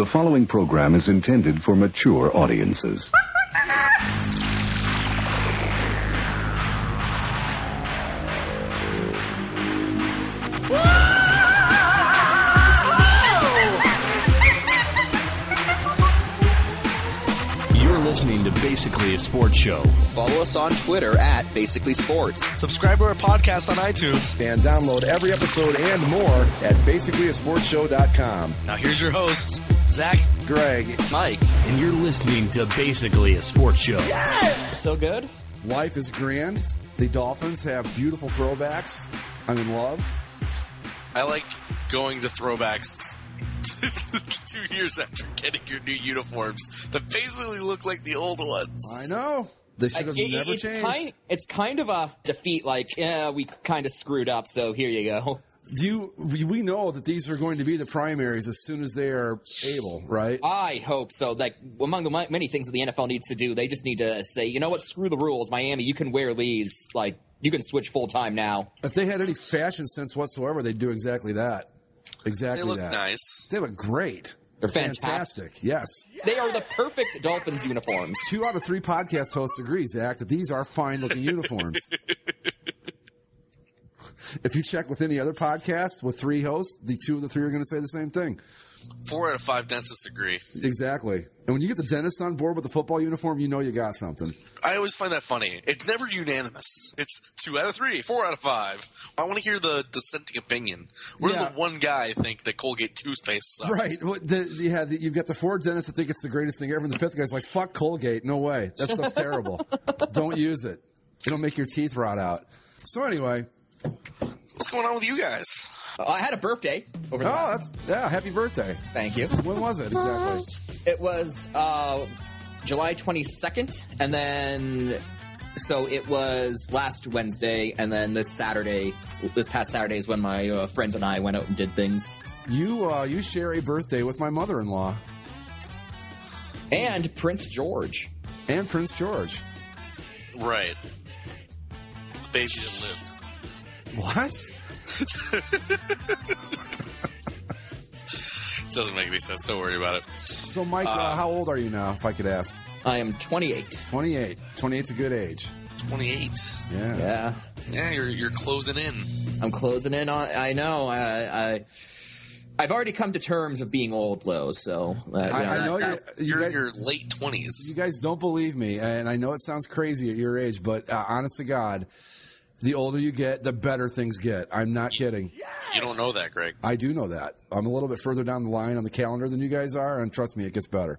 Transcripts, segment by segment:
The following program is intended for mature audiences. You're listening to Basically a Sports Show. Follow us on Twitter at Basically Sports. Subscribe to our podcast on iTunes. And download every episode and more at basicallyasportshow.com. Now here's your hosts, Zach, Greg, Mike. And you're listening to Basically a Sports Show. So good. Life is grand. The Dolphins have beautiful throwbacks. I'm in love. I like going to throwbacks 2 years after getting your new uniforms that basically look like the old ones. I know. They should have never changed. It's kind of a defeat, like, yeah, we kind of screwed up, so here you go. We know that these are going to be the primaries as soon as they are able, right? I hope so. Like, among the many things that the NFL needs to do, they just need to say, you know what, screw the rules. Miami, you can wear these. Like, you can switch full-time now. If they had any fashion sense whatsoever, they'd do exactly that. Exactly that. They look nice. They look great. They're fantastic. Yes. They are the perfect Dolphins uniforms. 2 out of 3 podcast hosts agree, Zach, that these are fine-looking uniforms. If you check with any other podcast with 3 hosts, the 2 of the 3 are going to say the same thing. 4 out of 5 dentists agree. Exactly. And when you get the dentist on board with the football uniform, you know you got something. I always find that funny. It's never unanimous. It's 2 out of 3, 4 out of 5. I want to hear the dissenting opinion. Where does the one guy think that Colgate toothpaste sucks? Right. You've got the 4 dentists that think it's the greatest thing ever, and the 5th guy's like, fuck Colgate. No way. That stuff's terrible. Don't use it. It'll make your teeth rot out. So anyway. What's going on with you guys? I had a birthday over the last. Happy birthday. Thank you. When was it exactly? It was July 22nd, and then so it was last Wednesday, and then this past Saturday is when my friends and I went out and did things. You share a birthday with my mother-in-law. And Prince George. And Prince George. Right. The baby that lived. What? Doesn't make any sense. Don't worry about it. So, Mike, how old are you now, if I could ask? I am 28. 28. 28's a good age. 28. Yeah. Yeah, you're closing in. I'm closing in on. I know. I've already come to terms of being old, though. So I know you're in your late 20s. You guys don't believe me, and I know it sounds crazy at your age, but honest to God. The older you get, the better things get. I'm not kidding. You don't know that, Greg. I do know that. I'm a little bit further down the line on the calendar than you guys are, and trust me, it gets better.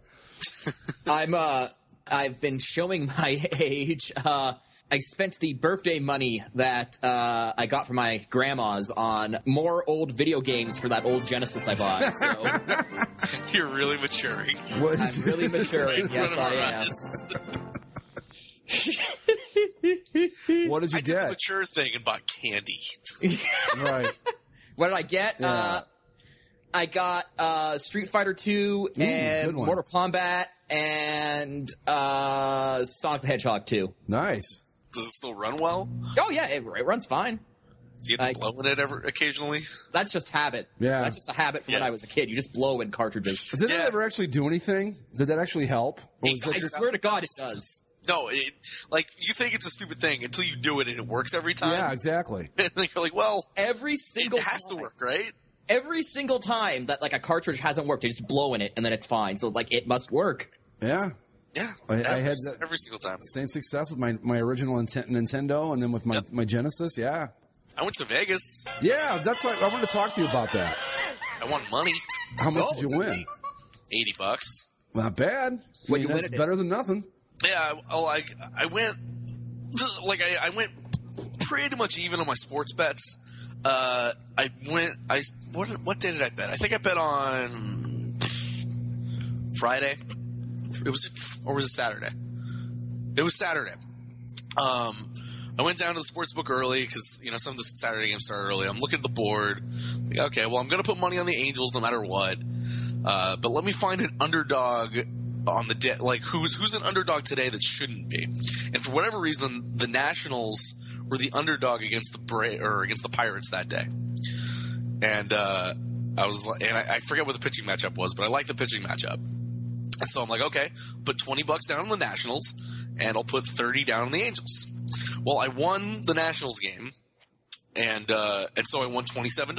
I've been showing my age. I spent the birthday money that I got from my grandma's on more old video games for that old Genesis I bought. So. You're really maturing. I'm really maturing. Yes, I am. What did you get? I did the mature thing and bought candy. Right. What did I get? Yeah. I got Street Fighter 2 and Mortal Kombat and Sonic the Hedgehog 2. Nice. Does it still run well? Oh, yeah, it runs fine. Do you have to blow in it occasionally? That's just habit. Yeah. That's just a habit from when I was a kid. You just blow in cartridges. Did that ever actually do anything? Did that actually help? I swear to God it does. No, you think it's a stupid thing until you do it and it works every time. Yeah, exactly. And then you're like, well, every single it has to work, right? Every single time that a cartridge hasn't worked, you just blow in it and then it's fine. So it must work. Yeah. Yeah. I had that every single time. Same success with my original Nintendo and then with my Genesis. Yeah. I went to Vegas. Yeah, that's why I wanted to talk to you about that. I won money. How much did you win? $80. Not bad. That's better than nothing. Yeah, I went I went pretty much even on my sports bets. What day did I bet? I think I bet on Friday. Was it Saturday? It was Saturday. I went down to the sports book early because some of the Saturday games started early. I'm looking at the board. Like, okay, well I'm going to put money on the Angels no matter what. But let me find an underdog on the who's an underdog today that shouldn't be. And for whatever reason, the Nationals were the underdog against the Pirates that day. And I forget what the pitching matchup was, but I like the pitching matchup. And so I'm like, okay, put $20 down on the Nationals, and I'll put $30 down on the Angels. Well, I won the Nationals game, and so I won $27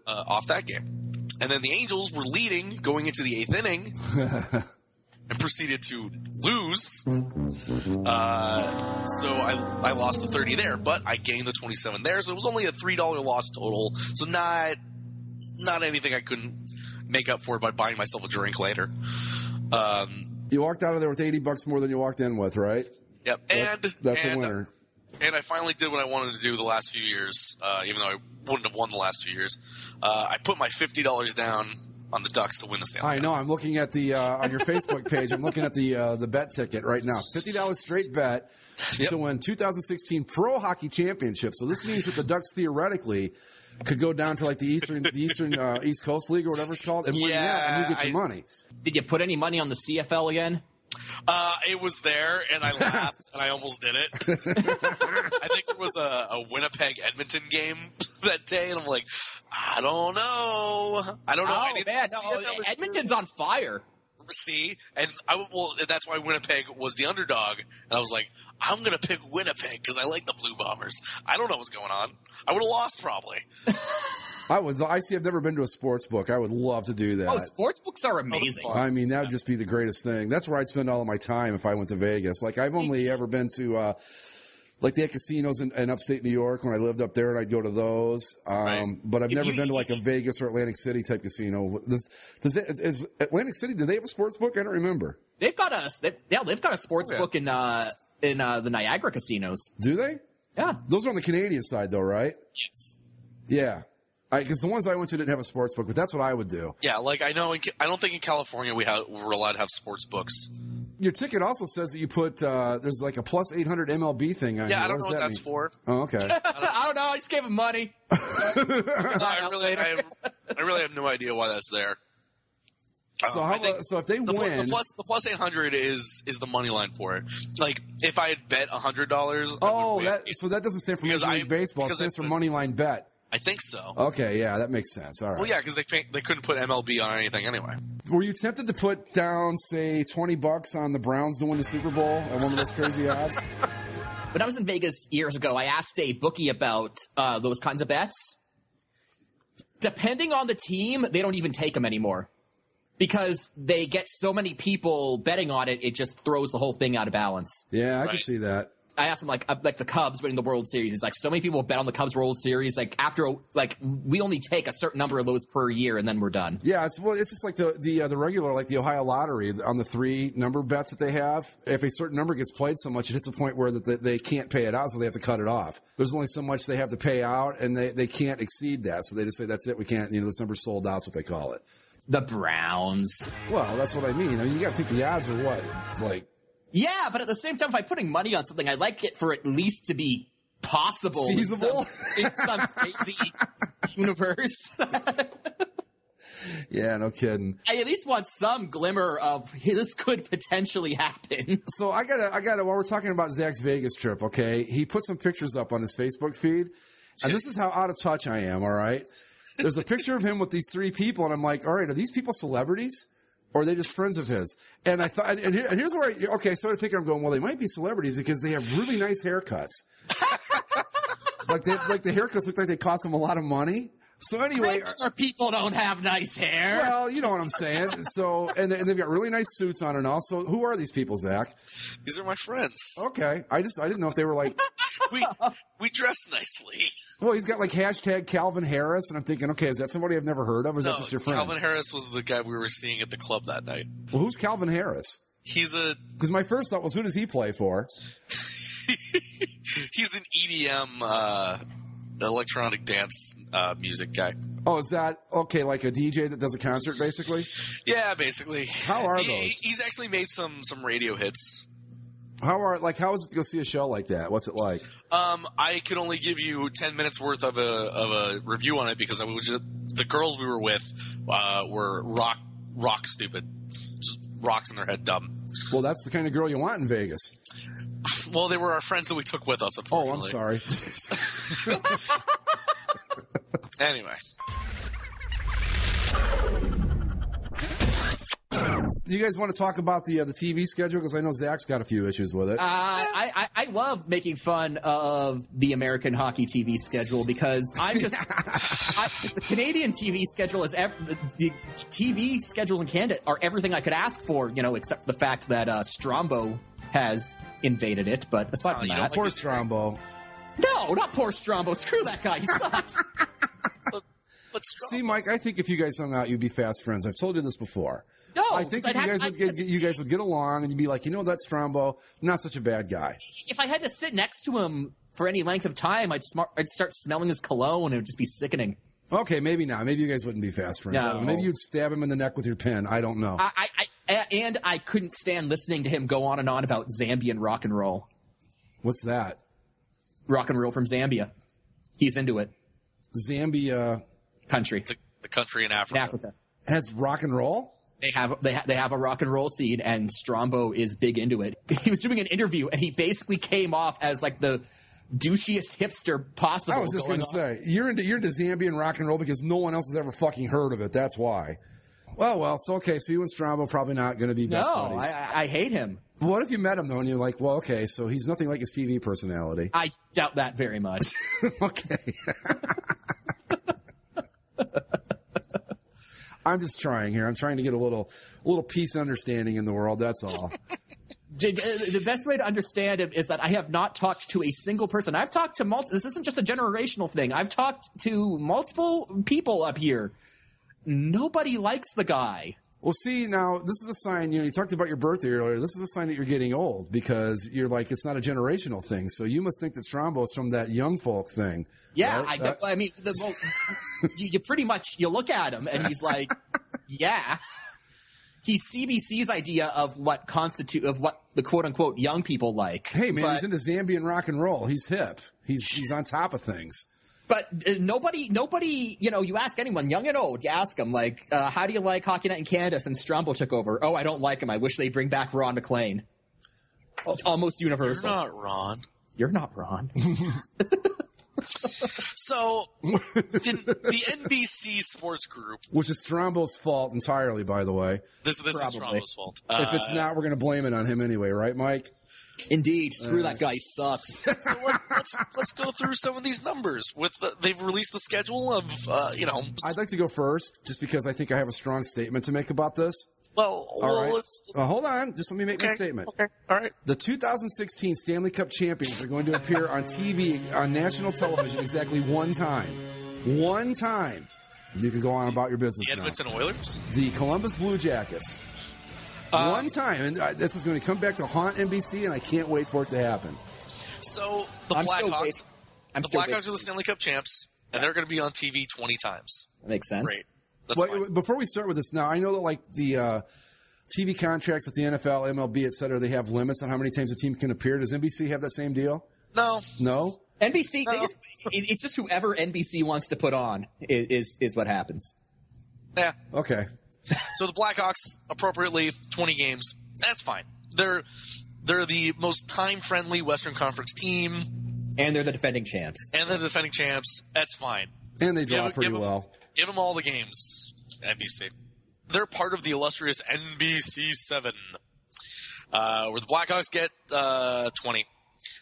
off that game. And then the Angels were leading going into the 8th inning and proceeded to lose. So I lost the 30 there, but I gained the 27 there. So it was only a $3 loss total. So not anything I couldn't make up for by buying myself a drink later. You walked out of there with $80 more than you walked in with, right? Yep. That's a winner. And I finally did what I wanted to do the last few years, even though I wouldn't have won the last 2 years. I put my $50 down on the Ducks to win the Stanley Cup. I know. I'm looking at the on your Facebook page. I'm looking at the bet ticket right now. $50 straight bet to win 2016 Pro Hockey Championship. So this means that the Ducks theoretically could go down to like the Eastern East Coast League or whatever it's called and win that, and you get your money. Did you put any money on the CFL again? It was there, and I laughed, and I almost did it. I think there was a Winnipeg-Edmonton game that day, and I'm like, I don't know. Oh, man, no, Edmonton's on fire. See? And that's why Winnipeg was the underdog, and I was like, I'm going to pick Winnipeg because I like the Blue Bombers. I don't know what's going on. I would have lost probably. I've never been to a sports book. I would love to do that. Oh, sports books are amazing. I mean, that would just be the greatest thing. That's where I'd spend all of my time if I went to Vegas. Like, I've only ever been to, like, they had casinos in upstate New York when I lived up there, and I'd go to those. But I've never been to, like, a Vegas or Atlantic City type casino. Is Atlantic City, do they have a sports book? I don't remember. They've got a sports book in the Niagara casinos. Do they? Yeah. Those are on the Canadian side, though, right? Yes. Yeah. Because the ones I went to didn't have a sports book, but that's what I would do. Yeah, like I don't think in California we're allowed to have sports books. Your ticket also says that you put there's like a plus 800 MLB thing on. Yeah, here. I don't know what that's for. Oh, okay. I don't know. I just gave him money. I really have no idea why that's there. So if they win, the plus 800 is the money line for it. Like if I had bet $100. So that doesn't stand for Major League Baseball. It stands for money line bet. I think so. Okay, yeah, that makes sense. All right. Well, yeah, because they couldn't put MLB on anything anyway. Were you tempted to put down, say, $20 on the Browns to win the Super Bowl at one of those crazy odds? When I was in Vegas years ago, I asked a bookie about those kinds of bets. Depending on the team, they don't even take them anymore. Because they get so many people betting on it, it just throws the whole thing out of balance. Yeah, I can see that. I asked him, like the Cubs winning the World Series. It's like so many people bet on the Cubs World Series. Like we only take a certain number of those per year, and then we're done. Yeah, it's just like the regular, like the Ohio Lottery on the 3 number bets that they have. If a certain number gets played so much, it hits a point where they can't pay it out, so they have to cut it off. There's only so much they have to pay out, and they can't exceed that. So they just say that's it. We can't. This number's sold out. That's what they call it. The Browns. Well, that's what I mean. I mean, you got to think the odds are what, like. Yeah, but at the same time, if I'm putting money on something, I'd like it for at least to be possible. Feasible? In some crazy universe. Yeah, no kidding. I at least want some glimmer of this could potentially happen. So I gotta, while we're talking about Zach's Vegas trip, okay, he put some pictures up on his Facebook feed, and this is how out of touch I am, all right? There's a picture of him with these 3 people, and I'm like, all right, are these people celebrities? Or are they just friends of his? And I thought, and here's where I started thinking, I'm going, well, they might be celebrities because they have really nice haircuts. like the haircuts look like they cost them a lot of money. So anyway, regular people don't have nice hair. Well, you know what I'm saying. So, and they've got really nice suits on and all. So who are these people, Zach? These are my friends. Okay. I didn't know if they were like. we dress nicely. Well, he's got like hashtag Calvin Harris, and I'm thinking, okay, is that somebody I've never heard of, or is that just your friend? Calvin Harris was the guy we were seeing at the club that night. Well, who's Calvin Harris? Because my first thought was, who does he play for? He's an EDM electronic dance music guy. Oh, is that okay? Like a DJ that does a concert, basically? Yeah, basically. How are those? He's actually made some radio hits. How is it to go see a show like that? What's it like? I could only give you 10 minutes worth of a review on it because the girls we were with were rock stupid, just rocks in their head dumb. Well, that's the kind of girl you want in Vegas. Well, they were our friends that we took with us, unfortunately. Oh, I'm sorry. Anyway. You guys want to talk about the TV schedule? Because I know Zach's got a few issues with it. I love making fun of the American hockey TV schedule because I'm just the Canadian TV schedule is the TV schedules in Canada are everything I could ask for, except for the fact that Strombo has invaded it. But aside from that, poor Strombo. No, not poor Strombo. Screw that guy. He sucks. But See, Mike, I think if you guys hung out, you'd be fast friends. I've told you this before. No, I think you guys would get along, and you'd be like, that Strombo, not such a bad guy. If I had to sit next to him for any length of time, I'd start smelling his cologne, and it would just be sickening. Okay, maybe not. Maybe you guys wouldn't be fast friends. No. Maybe you'd stab him in the neck with your pen. I don't know. And I couldn't stand listening to him go on and on about Zambian rock and roll. What's that? Rock and roll from Zambia. He's into it. Zambia country. The country in Africa. Has rock and roll? They have a rock and roll scene, and Strombo is big into it. He was doing an interview, and he basically came off as like the douchiest hipster possible. I was just going to say, you're into Zambian rock and roll because no one else has ever fucking heard of it. That's why. Well, so okay, so you and Strombo probably not going to be best buddies. I hate him. What if you met him though, and you're like, well, okay, so he's nothing like his TV personality? I doubt that very much. Okay. I'm just trying here. I'm trying to get a little peace and understanding in the world. That's all. The best way to understand it is that I have not talked to a single person. I've talked to this isn't just a generational thing. I've talked to multiple people up here. Nobody likes the guy. Well, see, now, this is a sign, you talked about your birthday earlier. This is a sign that you're getting old because you're like, it's not a generational thing. So you must think that Strombo's from that young folk thing. Yeah, right? You pretty much, you look at him and he's like, yeah. He's CBC's idea of what the quote-unquote young people like. Hey, man, he's into Zambian rock and roll. He's hip. He's on top of things. But nobody, you ask anyone, young and old, you ask them, like, how do you like Hockey Night in Canada since Strombo took over? Oh, I don't like him. I wish they'd bring back Ron McLean. It's almost universal. You're not Ron. You're not Ron. So, the NBC Sports Group... Which is Strombo's fault entirely, by the way. This is Strombo's fault. If it's not, we're going to blame it on him anyway, right, Mike? Indeed. Screw that guy. He sucks. So let's go through some of these numbers. They've released the schedule of, I'd like to go first, just because I think I have a strong statement to make about this. All right. Let's... hold on. Just let me make my statement. Okay. All right. The 2016 Stanley Cup champions are going to appear on TV, on national television, exactly one time. One time. You can go on about your business now. The Edmonton Oilers? The Columbus Blue Jackets. One time. And this is going to come back to haunt NBC, and I can't wait for it to happen. So, the Blackhawks are the Stanley Cup champs, and they're going to be on TV 20 times. That makes sense. Great. That's before we start with this, now I know that like the TV contracts with the NFL, MLB, et cetera, they have limits on how many times a team can appear. Does NBC have that same deal? No. NBC, it's just whoever NBC wants to put on is what happens. Yeah. Okay. So the Blackhawks, appropriately, 20 games. That's fine. They're the most time-friendly Western Conference team. And they're the defending champs. That's fine. And they draw pretty well. Give them all the games, NBC. They're part of the illustrious NBC 7, where the Blackhawks get 20.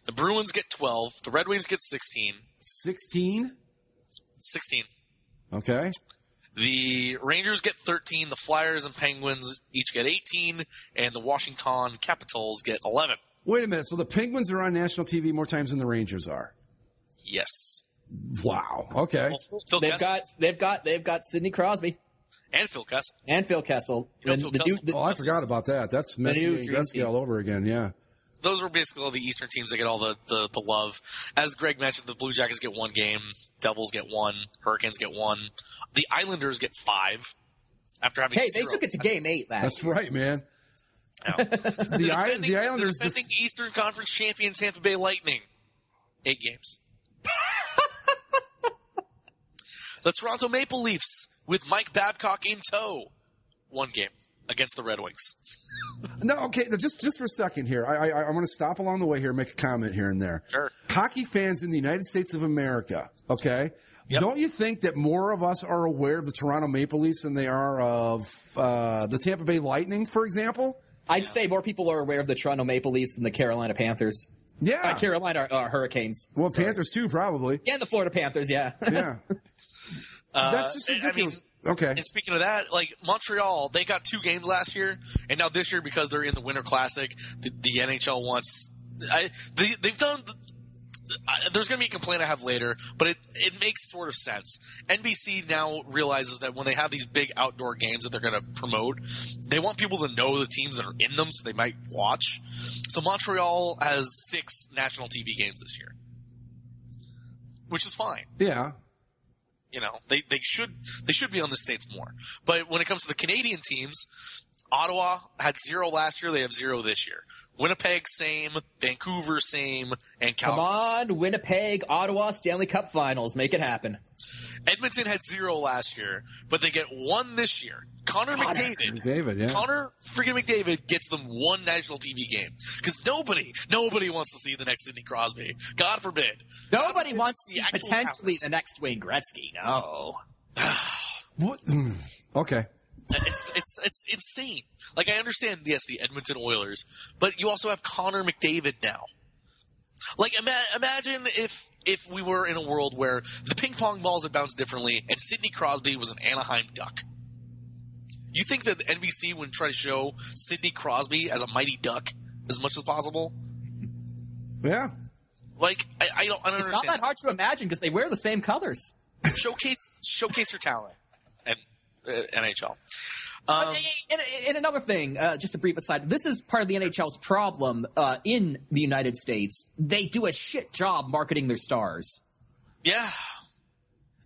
The Bruins get 12. The Red Wings get 16. 16? 16. Okay. The Rangers get 13. The Flyers and Penguins each get 18. And the Washington Capitals get 11. Wait a minute. So the Penguins are on national TV more times than the Rangers are? Yes. Wow. Okay. Well, They've got Sidney Crosby. And Phil Kessel. Phil Kessel. I forgot about that. That's Messi and Gretzky all over again, yeah. Those were basically all the Eastern teams that get all the love. As Greg mentioned, the Blue Jackets get 1 game. Devils get 1. Hurricanes get 1. The Islanders get 5. After having they took it to game 8 last That's year. right, man. No. the Islanders... The defending Eastern Conference champion Tampa Bay Lightning. 8 games. The Toronto Maple Leafs, with Mike Babcock in tow, 1 game against the Red Wings. No, okay, just for a second here. I want to stop along the way here and make a comment here and there. Sure. Hockey fans in the United States of America, okay, Yep. Don't you think that more of us are aware of the Toronto Maple Leafs than they are of the Tampa Bay Lightning, for example? I'd say more people are aware of the Toronto Maple Leafs than the Carolina Panthers. Yeah. Carolina Hurricanes. Well, sorry. Panthers too, probably. Yeah, the Florida Panthers, yeah. Yeah. That's just ridiculous. Okay. And speaking of that, like Montreal, they got 2 games last year, and now this year, because they're in the Winter Classic, the NHL wants they've done. There's going to be a complaint I have later, but it makes sort of sense. NBC now realizes that when they have these big outdoor games that they're going to promote, they want people to know the teams that are in them so they might watch. So Montreal has 6 national TV games this year, which is fine. Yeah. You know, they should be on the States more. But when it comes to the Canadian teams, Ottawa had 0 last year. They have 0 this year. Winnipeg, same. Vancouver, same. And Calgary. Come on, Winnipeg, Ottawa, Stanley Cup Finals. Make it happen. Edmonton had 0 last year, but they get 1 this year. Connor McDavid, yeah. Connor freaking McDavid gets them 1 national TV game. Because nobody wants to see the next Sidney Crosby. God forbid. Nobody wants to see potentially the next Wayne Gretzky. No. What? Okay. It's insane. Like, I understand, yes, the Edmonton Oilers, but you also have Connor McDavid now. Like, imagine if we were in a world where the ping pong balls had bounced differently and Sidney Crosby was an Anaheim Duck. You think that NBC would try to show Sidney Crosby as a mighty duck as much as possible? Yeah. Like, I don't understand. It's not that hard to imagine because they wear the same colors. Showcase your talent at NHL. And another thing, just a brief aside, this is part of the NHL's problem in the United States. They do a shit job marketing their stars. Yeah.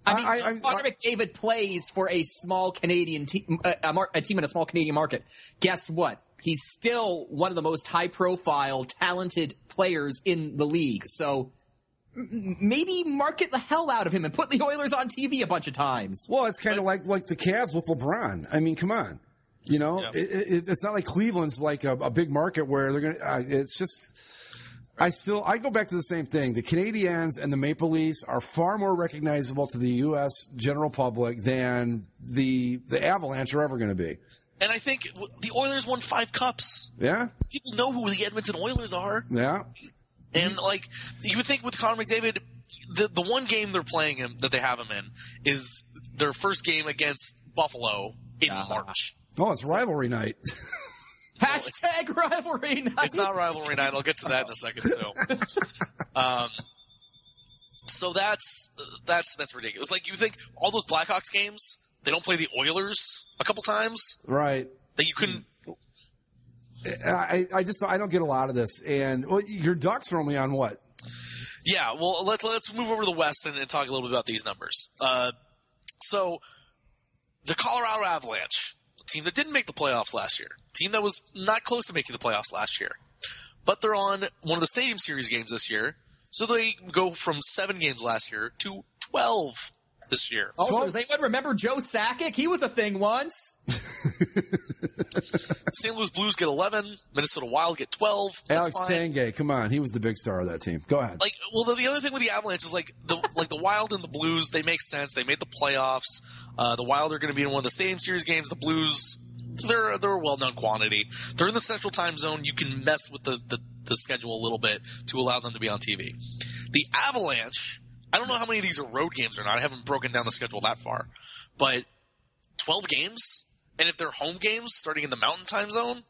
I mean, Connor McDavid plays for a small Canadian team, a team in a small Canadian market. Guess what? He's still one of the most high-profile, talented players in the league. So maybe market the hell out of him and put the Oilers on TV a bunch of times. Well, it's kind of like the Cavs with LeBron. I mean, come on. You know, yeah. It's not like Cleveland's like a big market where they're going to it's just I go back to the same thing. The Canadiens and the Maple Leafs are far more recognizable to the U.S. general public than the Avalanche are ever going to be. And I think the Oilers won 5 cups. Yeah. People know who the Edmonton Oilers are. Yeah. And, like, you would think with Connor McDavid, the one game they're playing him, that they have him in, is their first game against Buffalo in March. Oh, it's rivalry night. Hashtag rivalry night. It's not rivalry night. I'll get to that in a second, too. So that's ridiculous. Like, you think all those Blackhawks games, they don't play the Oilers a couple times? Right. That you couldn't... I don't get a lot of this. And your Ducks are only on what? Yeah, well, let's move over to the West and talk a little bit about these numbers. So the Colorado Avalanche, a team that didn't make the playoffs last year, a team that was not close to making the playoffs last year, but they're on one of the Stadium Series games this year, so they go from 7 games last year to 12 this year. Also, does anyone remember Joe Sakic? He was a thing once. St. Louis Blues get 11. Minnesota Wild get 12. Alex Tanguay, come on, he was the big star of that team. Go ahead. Like, well, the other thing with the Avalanche is the Wild and the Blues, they make sense. They made the playoffs. The Wild are going to be in one of the Stadium Series games. The Blues, they're a well-known quantity. They're in the Central Time Zone. You can mess with the schedule a little bit to allow them to be on TV. The Avalanche, I don't know how many of these are road games or not. I haven't broken down the schedule that far, but 12 games. And if they're home games starting in the Mountain Time Zone,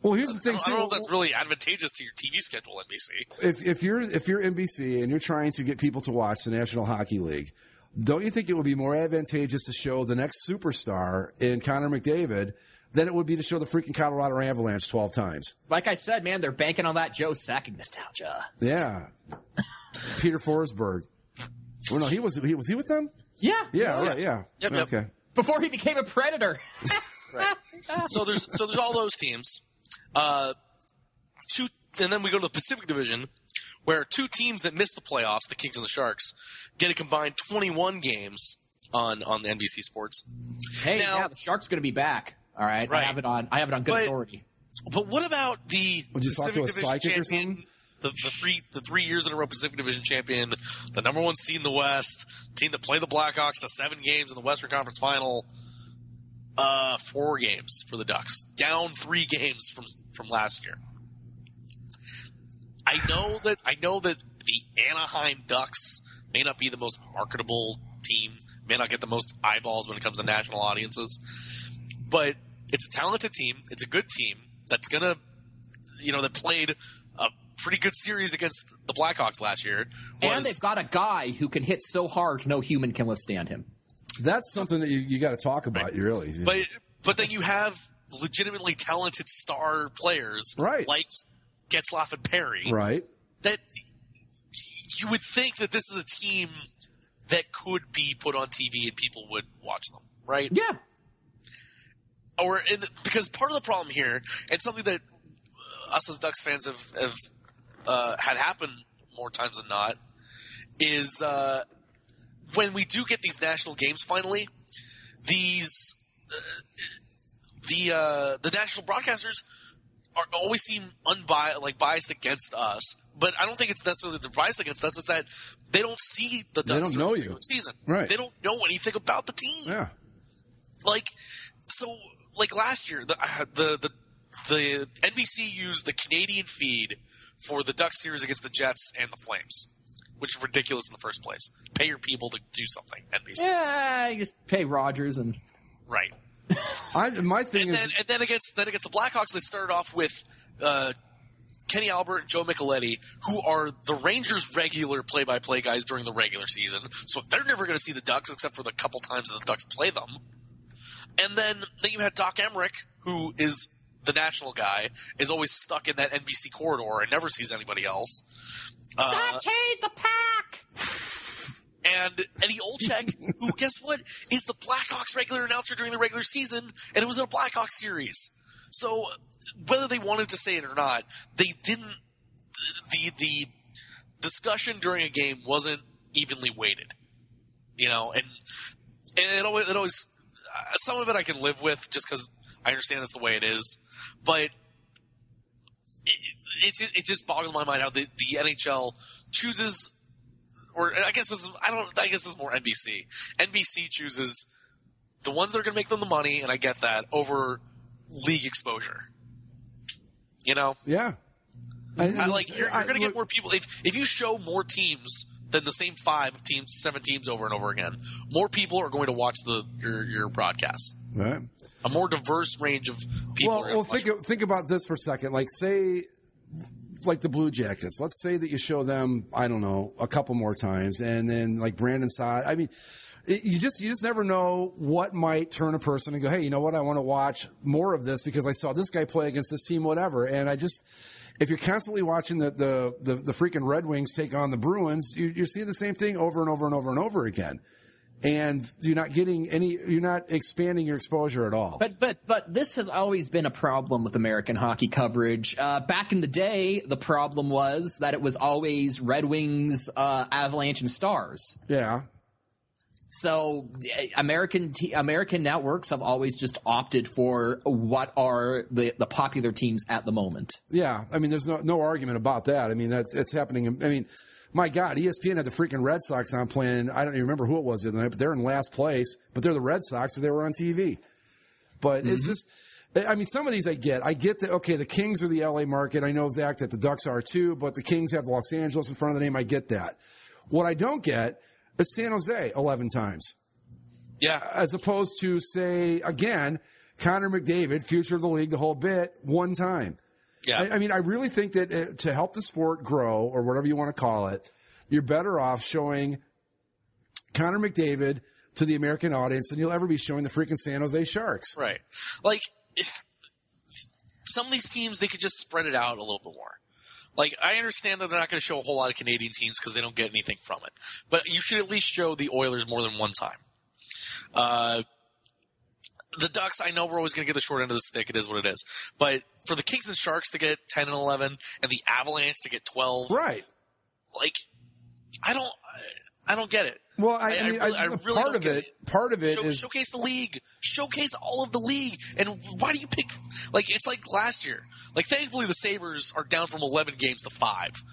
well, here's the thing too. I don't know if that's really advantageous to your TV schedule, NBC. If you're NBC and you're trying to get people to watch the National Hockey League, don't you think it would be more advantageous to show the next superstar in Connor McDavid than it would be to show the freaking Colorado Avalanche 12 times? Like I said, man, they're banking on that Joe Sakic nostalgia. Yeah, Peter Forsberg. Well, no, was he with them? Yeah. Yeah. Right. Yeah. Yep. Okay. Before he became a Predator. Right. So there's all those teams. And then we go to the Pacific Division, where 2 teams that missed the playoffs, the Kings and the Sharks, get a combined 21 games on the NBC Sports. Hey, now the Sharks going to be back. All right. I have it on good authority. But what about the Would you Pacific talk to a Division psychic champion, or something? the 3 years in a row Pacific Division champion, the number one seed in the West, team that played the Blackhawks to 7 games in the Western Conference Final, 4 games for the Ducks, down 3 games from last year. I know that the Anaheim Ducks may not be the most marketable team, may not get the most eyeballs when it comes to national audiences, but it's a talented team. It's a good team that's gonna, that played a pretty good series against the Blackhawks last year. And they've got a guy who can hit so hard no human can withstand him. That's something that you got to talk about, right. Really. But then you have legitimately talented star players, right, like Getzlaf and Perry, right, that you would think that this is a team that could be put on TV and people would watch them, right? Yeah. Because part of the problem here, and something that us as Ducks fans have had happen more times than not, is when we do get these national games finally, the national broadcasters always seem biased against us. But I don't think it's necessarily that they're biased against us. It's that they don't see the Ducks they don't know you season. Right. They don't know anything about the team. Yeah. Last year, the NBC used the Canadian feed for the Ducks series against the Jets and the Flames, which is ridiculous in the first place. Pay your people to do something, NBC. Yeah, you just pay Rogers and right. My thing is, and then against the Blackhawks, they started off with Kenny Albert and Joe Micheletti, who are the Rangers' regular play-by-play guys during the regular season. So they're never going to see the Ducks except for the couple times that the Ducks play them. And then you had Doc Emmerich, who is the national guy, is always stuck in that NBC corridor and never sees anybody else. Saute the pack! And Eddie Olczyk, who, guess what, is the Blackhawks regular announcer during the regular season, and it was in a Blackhawks series. So whether they wanted to say it or not, they didn't. The discussion during a game wasn't evenly weighted, and it always some of it I can live with just because I understand that's the way it is, but it just boggles my mind how the NHL chooses, or I guess this is more NBC. NBC chooses the ones that are going to make them the money, and I get that, over league exposure. Yeah. You're going to get more people if you show more teams than the same 7 teams over and over again. More people are going to watch your broadcast. Right. A more diverse range of people. Well, think about this for a second. Say the Blue Jackets. Let's say that you show them, I don't know, a couple more times, and then Brandon Saad. I mean, you just never know what might turn a person and go, hey, you know what? I want to watch more of this because I saw this guy play against this team, whatever. And if you're constantly watching the freaking Red Wings take on the Bruins, you're seeing the same thing over and over and over and over again. And you're not expanding your exposure at all. But this has always been a problem with American hockey coverage. Back in the day, the problem was that it was always Red Wings, Avalanche, and Stars. Yeah. So American networks have always just opted for what are the popular teams at the moment. Yeah, I mean, there's no argument about that. I mean, it's happening. I mean, my God, ESPN had the freaking Red Sox on playing. I don't even remember who it was the other night, but they're in last place. But they're the Red Sox, so they were on TV. But it's just, I mean, some of these I get. I get that, okay, the Kings are the LA market. I know, Zach, that the Ducks are too, but the Kings have Los Angeles in front of the name. I get that. What I don't get is San Jose 11 times. Yeah. As opposed to, say, again, Connor McDavid, future of the league, the whole bit, 1 time. Yeah. I mean, I really think that to help the sport grow, or whatever you want to call it, you're better off showing Connor McDavid to the American audience than you'll ever be showing the freaking San Jose Sharks. Right. If some of these teams, they could just spread it out a little bit more. I understand that they're not going to show a whole lot of Canadian teams because they don't get anything from it. But you should at least show the Oilers more than 1 time. The Ducks, I know we're always going to get the short end of the stick. It is what it is. But for the Kings and Sharks to get 10 and 11 and the Avalanche to get 12. Right. I don't get it. Well, I really part of it is showcase the league, showcase all of the league. And why do you pick, it's like last year. Thankfully the Sabres are down from 11 games to 5.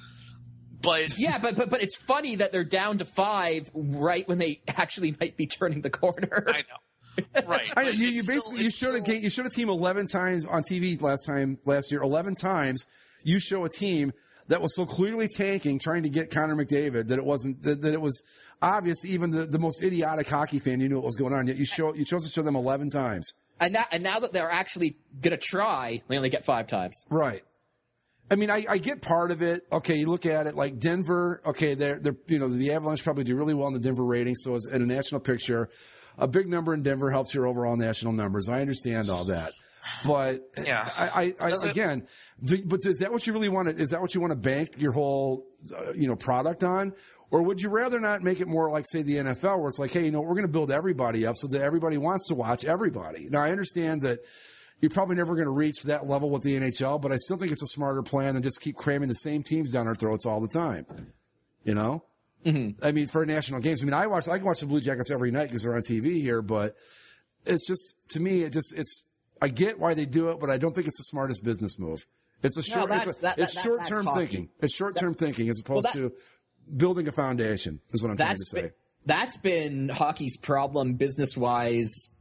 But yeah, but it's funny that they're down to 5 right when they actually might be turning the corner. I know. Right. I know. You basically showed a team 11 times on TV last year. 11 times you show a team that was so clearly tanking, trying to get Connor McDavid that it wasn't that it was obvious. Even the most idiotic hockey fan, you knew what was going on. Yet you chose to show them 11 times. And now that they're actually going to try, they only get 5 times. Right. I mean, I get part of it. Okay, you look at it like Denver. Okay, they're the Avalanche probably do really well in the Denver rating. So as in a national picture, a big number in Denver helps your overall national numbers. I understand all that, but yeah, but is that what you really want to? Is that what you want to bank your whole product on? Or would you rather not make it more like, say, the NFL, where it's like, hey, we're going to build everybody up so that everybody wants to watch everybody. Now, I understand that you're probably never going to reach that level with the NHL, but I still think it's a smarter plan than just keep cramming the same teams down our throats all the time. Mm-hmm. I mean, for national games. I mean, I can watch the Blue Jackets every night because they're on TV here, but it's just, to me, I get why they do it, but I don't think it's the smartest business move. It's short-term thinking. It's short-term thinking as opposed to building a foundation is what I'm trying to say. That's been hockey's problem business-wise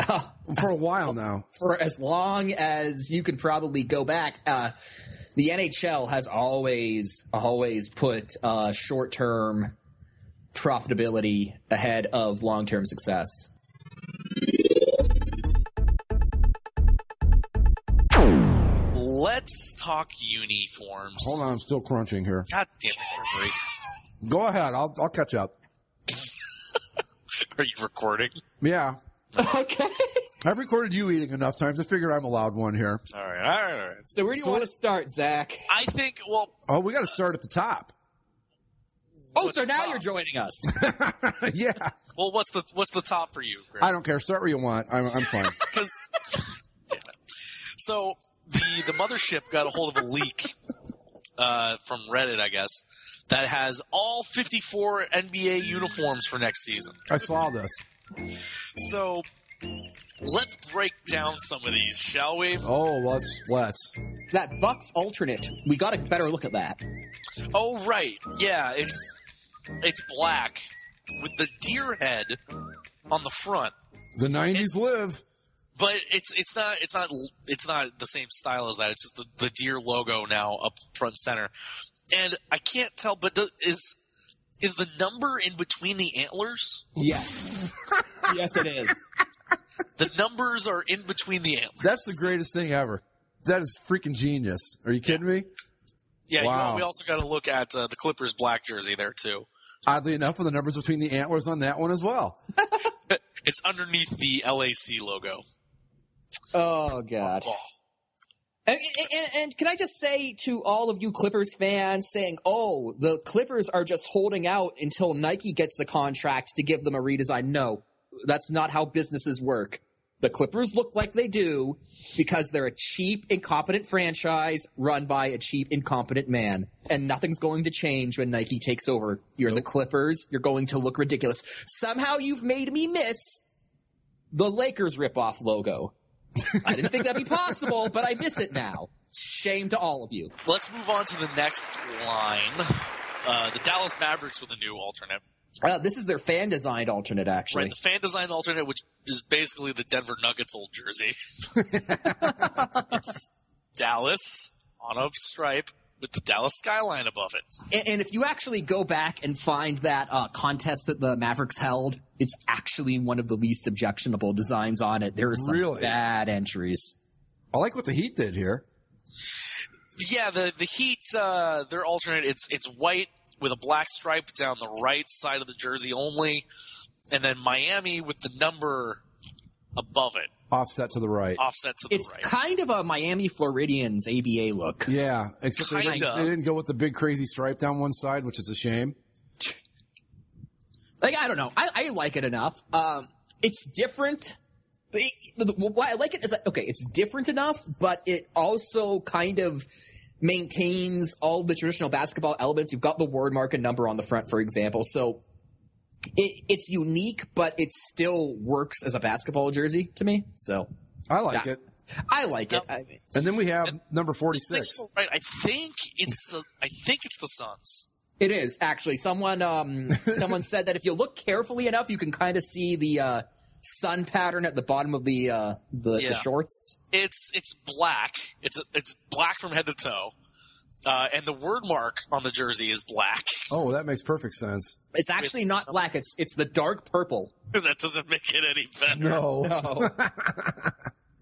for a while now. For as long as you can probably go back. The NHL has always put short-term profitability ahead of long-term success. Let's talk uniforms. Hold on, I'm still crunching here. God damn it, Gregory. Go ahead, I'll catch up. Are you recording? Yeah. Okay. I've recorded you eating enough times. I figure I'm allowed one here. All right. So where do you want to start, Zach? I think, we got to start at the top. So now you're joining us. Yeah. Well, what's the top for you, Greg? I don't care. Start where you want. I'm fine. Damn it. So the mothership got a hold of a leak from Reddit, I guess, that has all 54 NBA uniforms for next season. I saw this. So let's break down some of these, shall we? Oh, let's. That Bucks alternate, we got a better look at that. Oh, right. Yeah, it's black with the deer head on the front. The 90s live. But it's not the same style as that. It's just the deer logo now up front and center. And I can't tell, but is the number in between the antlers? Yes. Yes, it is. The numbers are in between the antlers. That's the greatest thing ever. That is freaking genius. Are you kidding me? Yeah, wow. We also got to look at the Clippers' black jersey there, too. Oddly enough, with the numbers between the antlers on that one as well. It's underneath the LAC logo. Oh, God. And can I just say to all of you Clippers fans saying, the Clippers are just holding out until Nike gets the contract to give them a redesign. No, that's not how businesses work. The Clippers look like they do because they're a cheap, incompetent franchise run by a cheap, incompetent man. And nothing's going to change when Nike takes over. You're the Clippers. You're going to look ridiculous. Somehow you've made me miss the Lakers ripoff logo. I didn't think that'd be possible, but I miss it now. Shame to all of you. Let's move on to the next line. The Dallas Mavericks with a new alternate. This is their fan-designed alternate, actually. Right, the fan-designed alternate, which is basically the Denver Nuggets old jersey. It's Dallas on a stripe with the Dallas skyline above it. And if you actually go back and find that contest that the Mavericks held, it's actually one of the least objectionable designs on it. There are some bad entries. I like what the Heat did here. Yeah, the Heat, their alternate, it's white with a black stripe down the right side of the jersey only, and then Miami with the number above it. Offset to the right. It's kind of a Miami Floridians ABA look. Yeah, except they didn't go with the big crazy stripe down one side, which is a shame. I don't know. I like it enough. It's different. Why I like it is it's different enough, but it also kind of maintains all the traditional basketball elements. You've got the word mark and number on the front, for example. So it's unique, but it still works as a basketball jersey to me. So I like it. I like it. And then we have number 46. Right, I think it's the Suns. It is actually. Someone said that if you look carefully enough, you can kind of see the sun pattern at the bottom of the shorts. It's black. It's black from head to toe, and the word mark on the jersey is black. Oh, that makes perfect sense. It's actually not black. It's the dark purple. That doesn't make it any better. No.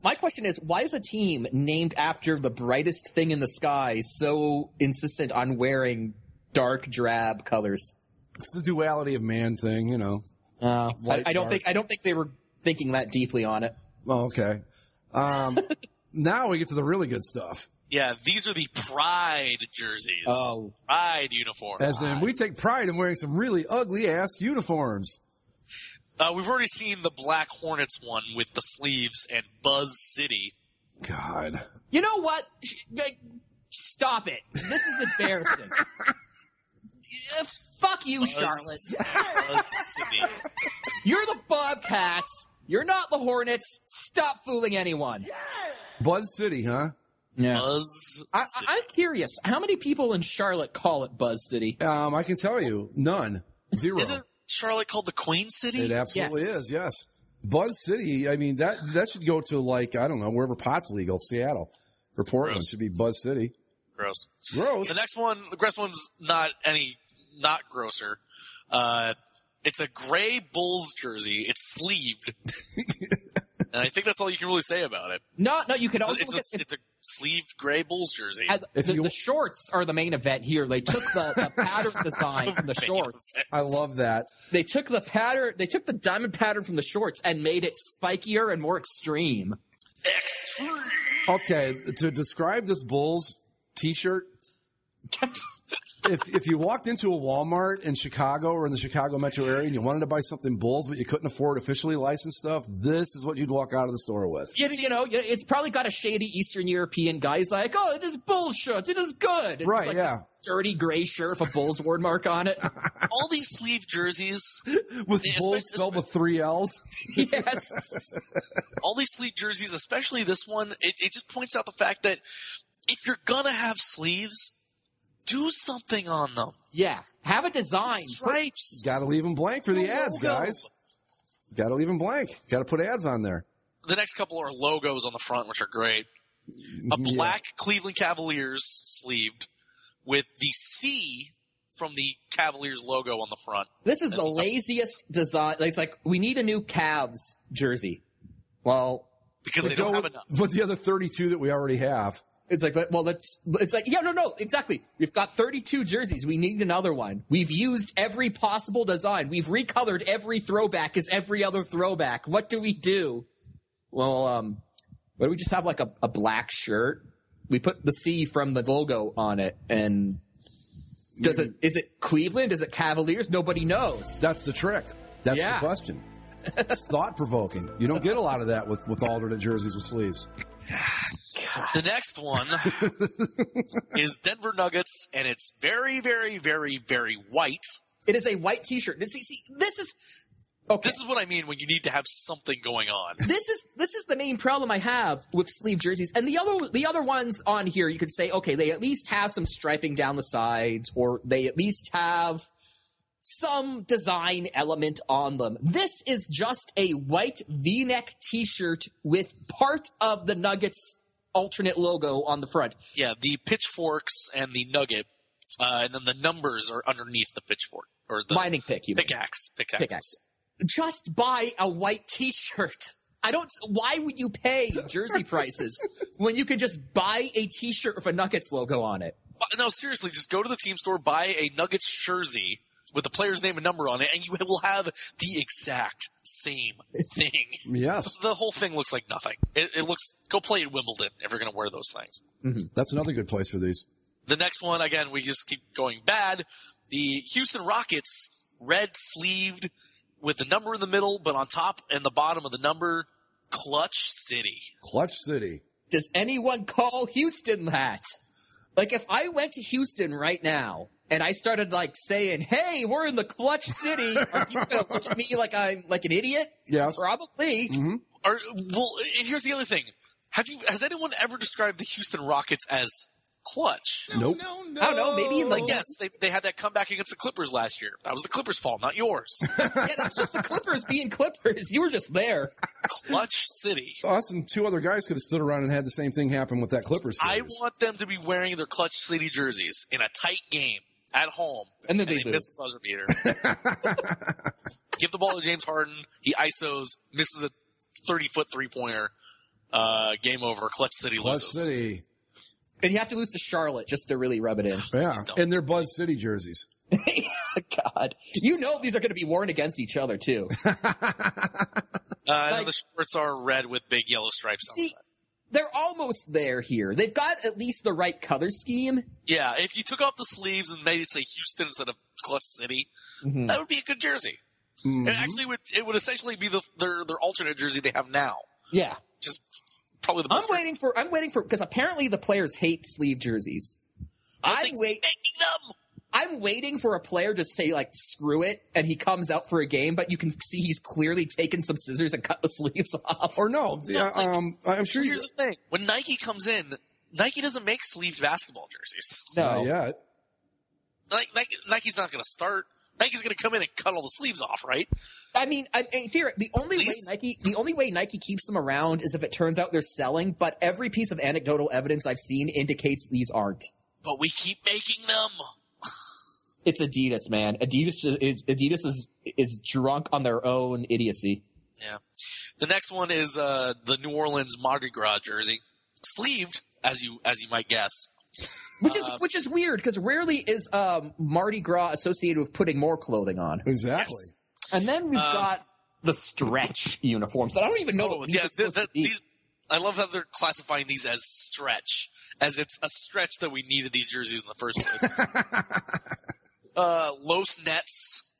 My question is, why is a team named after the brightest thing in the sky so insistent on wearing dark drab colors? It's the duality of man thing, you know. I don't think they were thinking that deeply on it. Oh, okay. Now we get to the really good stuff. Yeah, these are the Pride jerseys. Oh. Pride uniforms. As in, we take pride in wearing some really ugly-ass uniforms. We've already seen the Black Hornets one with the sleeves and Buzz City. God. You know what? Stop it. This is embarrassing. Fuck you, Charlotte. Buzz City. You're the Bobcats. You're not the Hornets. Stop fooling anyone. Buzz City, huh? Yeah. Buzz City. I'm curious. How many people in Charlotte call it Buzz City? I can tell you, none. Zero. Isn't Charlotte called the Queen City? It absolutely is, yes. Buzz City, I mean, that should go to, like, I don't know, wherever pot's legal, Seattle or Portland. Gross. Should be Buzz City. Gross. Gross. The next one's not grosser. It's a gray Bulls jersey. It's sleeved. And I think that's all you can really say about it. No, you can also it's a sleeved gray Bulls jersey. The shorts are the main event here. They took the pattern design from the shorts. I love that. They took the diamond pattern from the shorts and made it spikier and more extreme. Extreme. Okay, to describe this Bulls t-shirt, if you walked into a Walmart in Chicago or in the Chicago metro area and you wanted to buy something Bulls but you couldn't afford officially licensed stuff, this is what you'd walk out of the store with. You know, it's probably got a shady Eastern European guy. He's like, oh, it is bullshit. It is good. It's right, like yeah. Dirty gray shirt with a Bulls word mark on it. All these sleeve jerseys with Bulls spelled with 3 L's. Yes. All these sleeve jerseys, especially this one, it just points out the fact that if you're gonna have sleeves, do something on them. Yeah. Have a design. Stripes. Got to leave them blank for the ads, guys. Got to leave them blank. Got to put ads on there. The next couple are logos on the front, which are great. A black Cleveland Cavaliers sleeved with the C from the Cavaliers logo on the front. This is the laziest design. It's like, we need a new Cavs jersey. Well, because they don't have enough. But the other 32 that we already have. It's like, well, no, exactly. We've got 32 jerseys. We need another one. We've used every possible design. We've recolored every throwback as every other throwback. What do we do? Well, what do we just have, like a black shirt? We put the C from the logo on it, and is it Cleveland? Is it Cavaliers? Nobody knows. That's the trick. That's the question. It's thought-provoking. You don't get a lot of that with alternate jerseys with sleeves. The next one is Denver Nuggets, and it's very, very, very, very white. It is a white T-shirt. See, this is okay. This is what I mean when you need to have something going on. This is the main problem I have with sleeve jerseys. And the other ones on here, you could say, okay, they at least have some striping down the sides, or they at least have some design element on them. This is just a white V-neck T-shirt with part of the Nuggets alternate logo on the front. Yeah, the pitchforks and the nugget, and then the numbers are underneath the pitchfork. Or the mining pick, you mean. Pickaxe. Just buy a white T-shirt. Why would you pay jersey prices when you could just buy a T-shirt with a Nuggets logo on it? No, seriously, just go to the team store, buy a Nuggets jersey with the player's name and number on it, and you will have the exact same thing. Yes. The whole thing looks like nothing. It looks, go play at Wimbledon if you're going to wear those things. Mm-hmm. That's another good place for these. The next one, again, we just keep going bad. The Houston Rockets, red sleeved with the number in the middle, but on top and the bottom of the number, Clutch City. Clutch City. Does anyone call Houston that? Like, if I went to Houston right now, and I started, like, saying, hey, we're in the Clutch City, are people going to look at me like I'm like an idiot? Yes. Probably. Mm-hmm. Well, and here's the other thing. Has anyone ever described the Houston Rockets as clutch? Nope. I don't know. Maybe in Like, yes, they had that comeback against the Clippers last year. That was the Clippers' fault, not yours. Yeah, that was just the Clippers being Clippers. You were just there. Clutch City. Us and two other guys could have stood around and had the same thing happen with that Clippers series. I want them to be wearing their Clutch City jerseys in a tight game at home. And then they miss the buzzer beater. Give the ball to James Harden. He ISOs, misses a 30-foot three-pointer. Game over. Clutch City loses. Clutch City. And you have to lose to Charlotte just to really rub it in. Yeah, and they're Buzz City jerseys. God. You know these are going to be worn against each other, too. I know the shorts are red with big yellow stripes on the side. They're almost there here. They've got at least the right color scheme. Yeah, if you took off the sleeves and made it say Houston instead of Clutch City, that would be a good jersey. Mm-hmm. It would essentially be their alternate jersey they have now. Yeah. Just probably the best. I'm waiting for because apparently the players hate sleeve jerseys. I'm waiting for a player to say like screw it, and he comes out for a game, but you can see he's clearly taken some scissors and cut the sleeves off. Or no, I'm sure. Here's the thing: when Nike comes in, Nike doesn't make sleeved basketball jerseys. No, not yet. Nike's not going to start. Nike's going to come in and cut all the sleeves off, right? I mean, the only way Nike keeps them around is if it turns out they're selling. But every piece of anecdotal evidence I've seen indicates these aren't. But we keep making them. It's Adidas, man. Adidas is drunk on their own idiocy. Yeah. The next one is the New Orleans Mardi Gras jersey, sleeved, as you might guess. Which is weird because rarely is Mardi Gras associated with putting more clothing on. Exactly. Yes. And then we've got the stretch uniforms. I don't even know what these I love how they're classifying these as stretch, as it's a stretch that we needed these jerseys in the first place. Los Nets,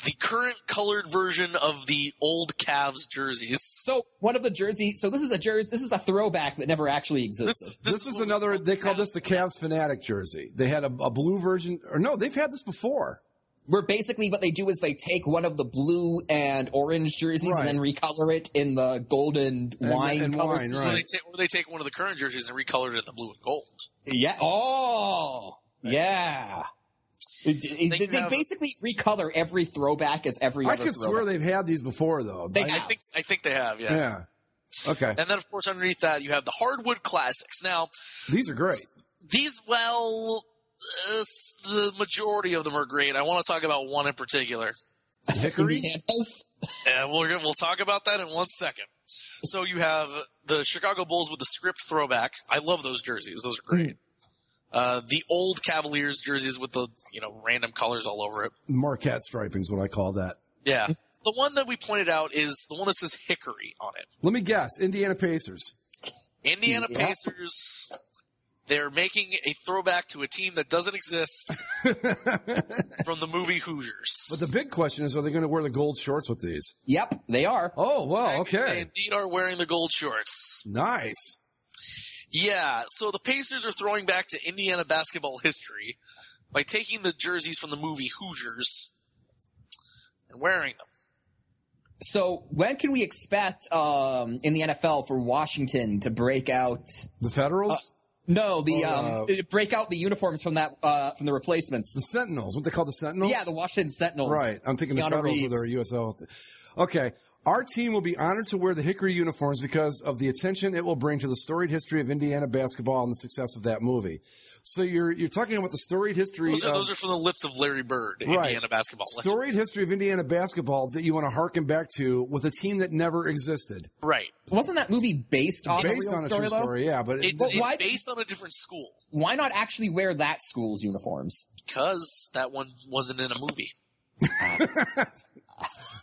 the current colored version of the old Cavs jerseys. So one of the jerseys. So this is a throwback that never actually existed. This is another. They call this the Cavs Fanatic jersey. They had a blue version, or no? They've had this before. Where basically what they do is they take one of the blue and orange jerseys and then recolor it in the golden wine colors. Right. Or they take one of the current jerseys and recolor it in the blue and gold. Yeah. Oh, yeah. They basically recolor every throwback as every other throwback. I could swear they've had these before, though. I think they have, yeah. Yeah. Okay. And then, of course, underneath that, you have the hardwood classics. Now, these are great. These, the majority of them are great. I want to talk about one in particular. Hickory? And we'll talk about that in 1 second. So you have the Chicago Bulls with the script throwback. I love those jerseys. Those are great. The old Cavaliers jerseys with the, random colors all over it. Marquette striping is what I call that. Yeah. The one that we pointed out is the one that says Hickory on it. Let me guess. Indiana Pacers. Pacers. They're making a throwback to a team that doesn't exist from the movie Hoosiers. But the big question is, are they going to wear the gold shorts with these? Yep, they are. Oh, well, okay. They indeed are wearing the gold shorts. Nice. Yeah, so the Pacers are throwing back to Indiana basketball history by taking the jerseys from the movie Hoosiers and wearing them. So when can we expect in the NFL for Washington to break out the Federals? No, break out the uniforms from that from the replacements. The Sentinels, what they call the Sentinels? Yeah, the Washington Sentinels. Right. I'm thinking the Federals with their USL. Okay. Our team will be honored to wear the Hickory uniforms because of the attention it will bring to the storied history of Indiana basketball and the success of that movie. So you're talking about the storied history. Those are from the lips of Larry Bird, Indiana basketball. Storied history of Indiana basketball that you want to harken back to with a team that never existed. Right. Wasn't that movie based on a true story, yeah, but it's based on a different school. Why not actually wear that school's uniforms? Because that one wasn't in a movie.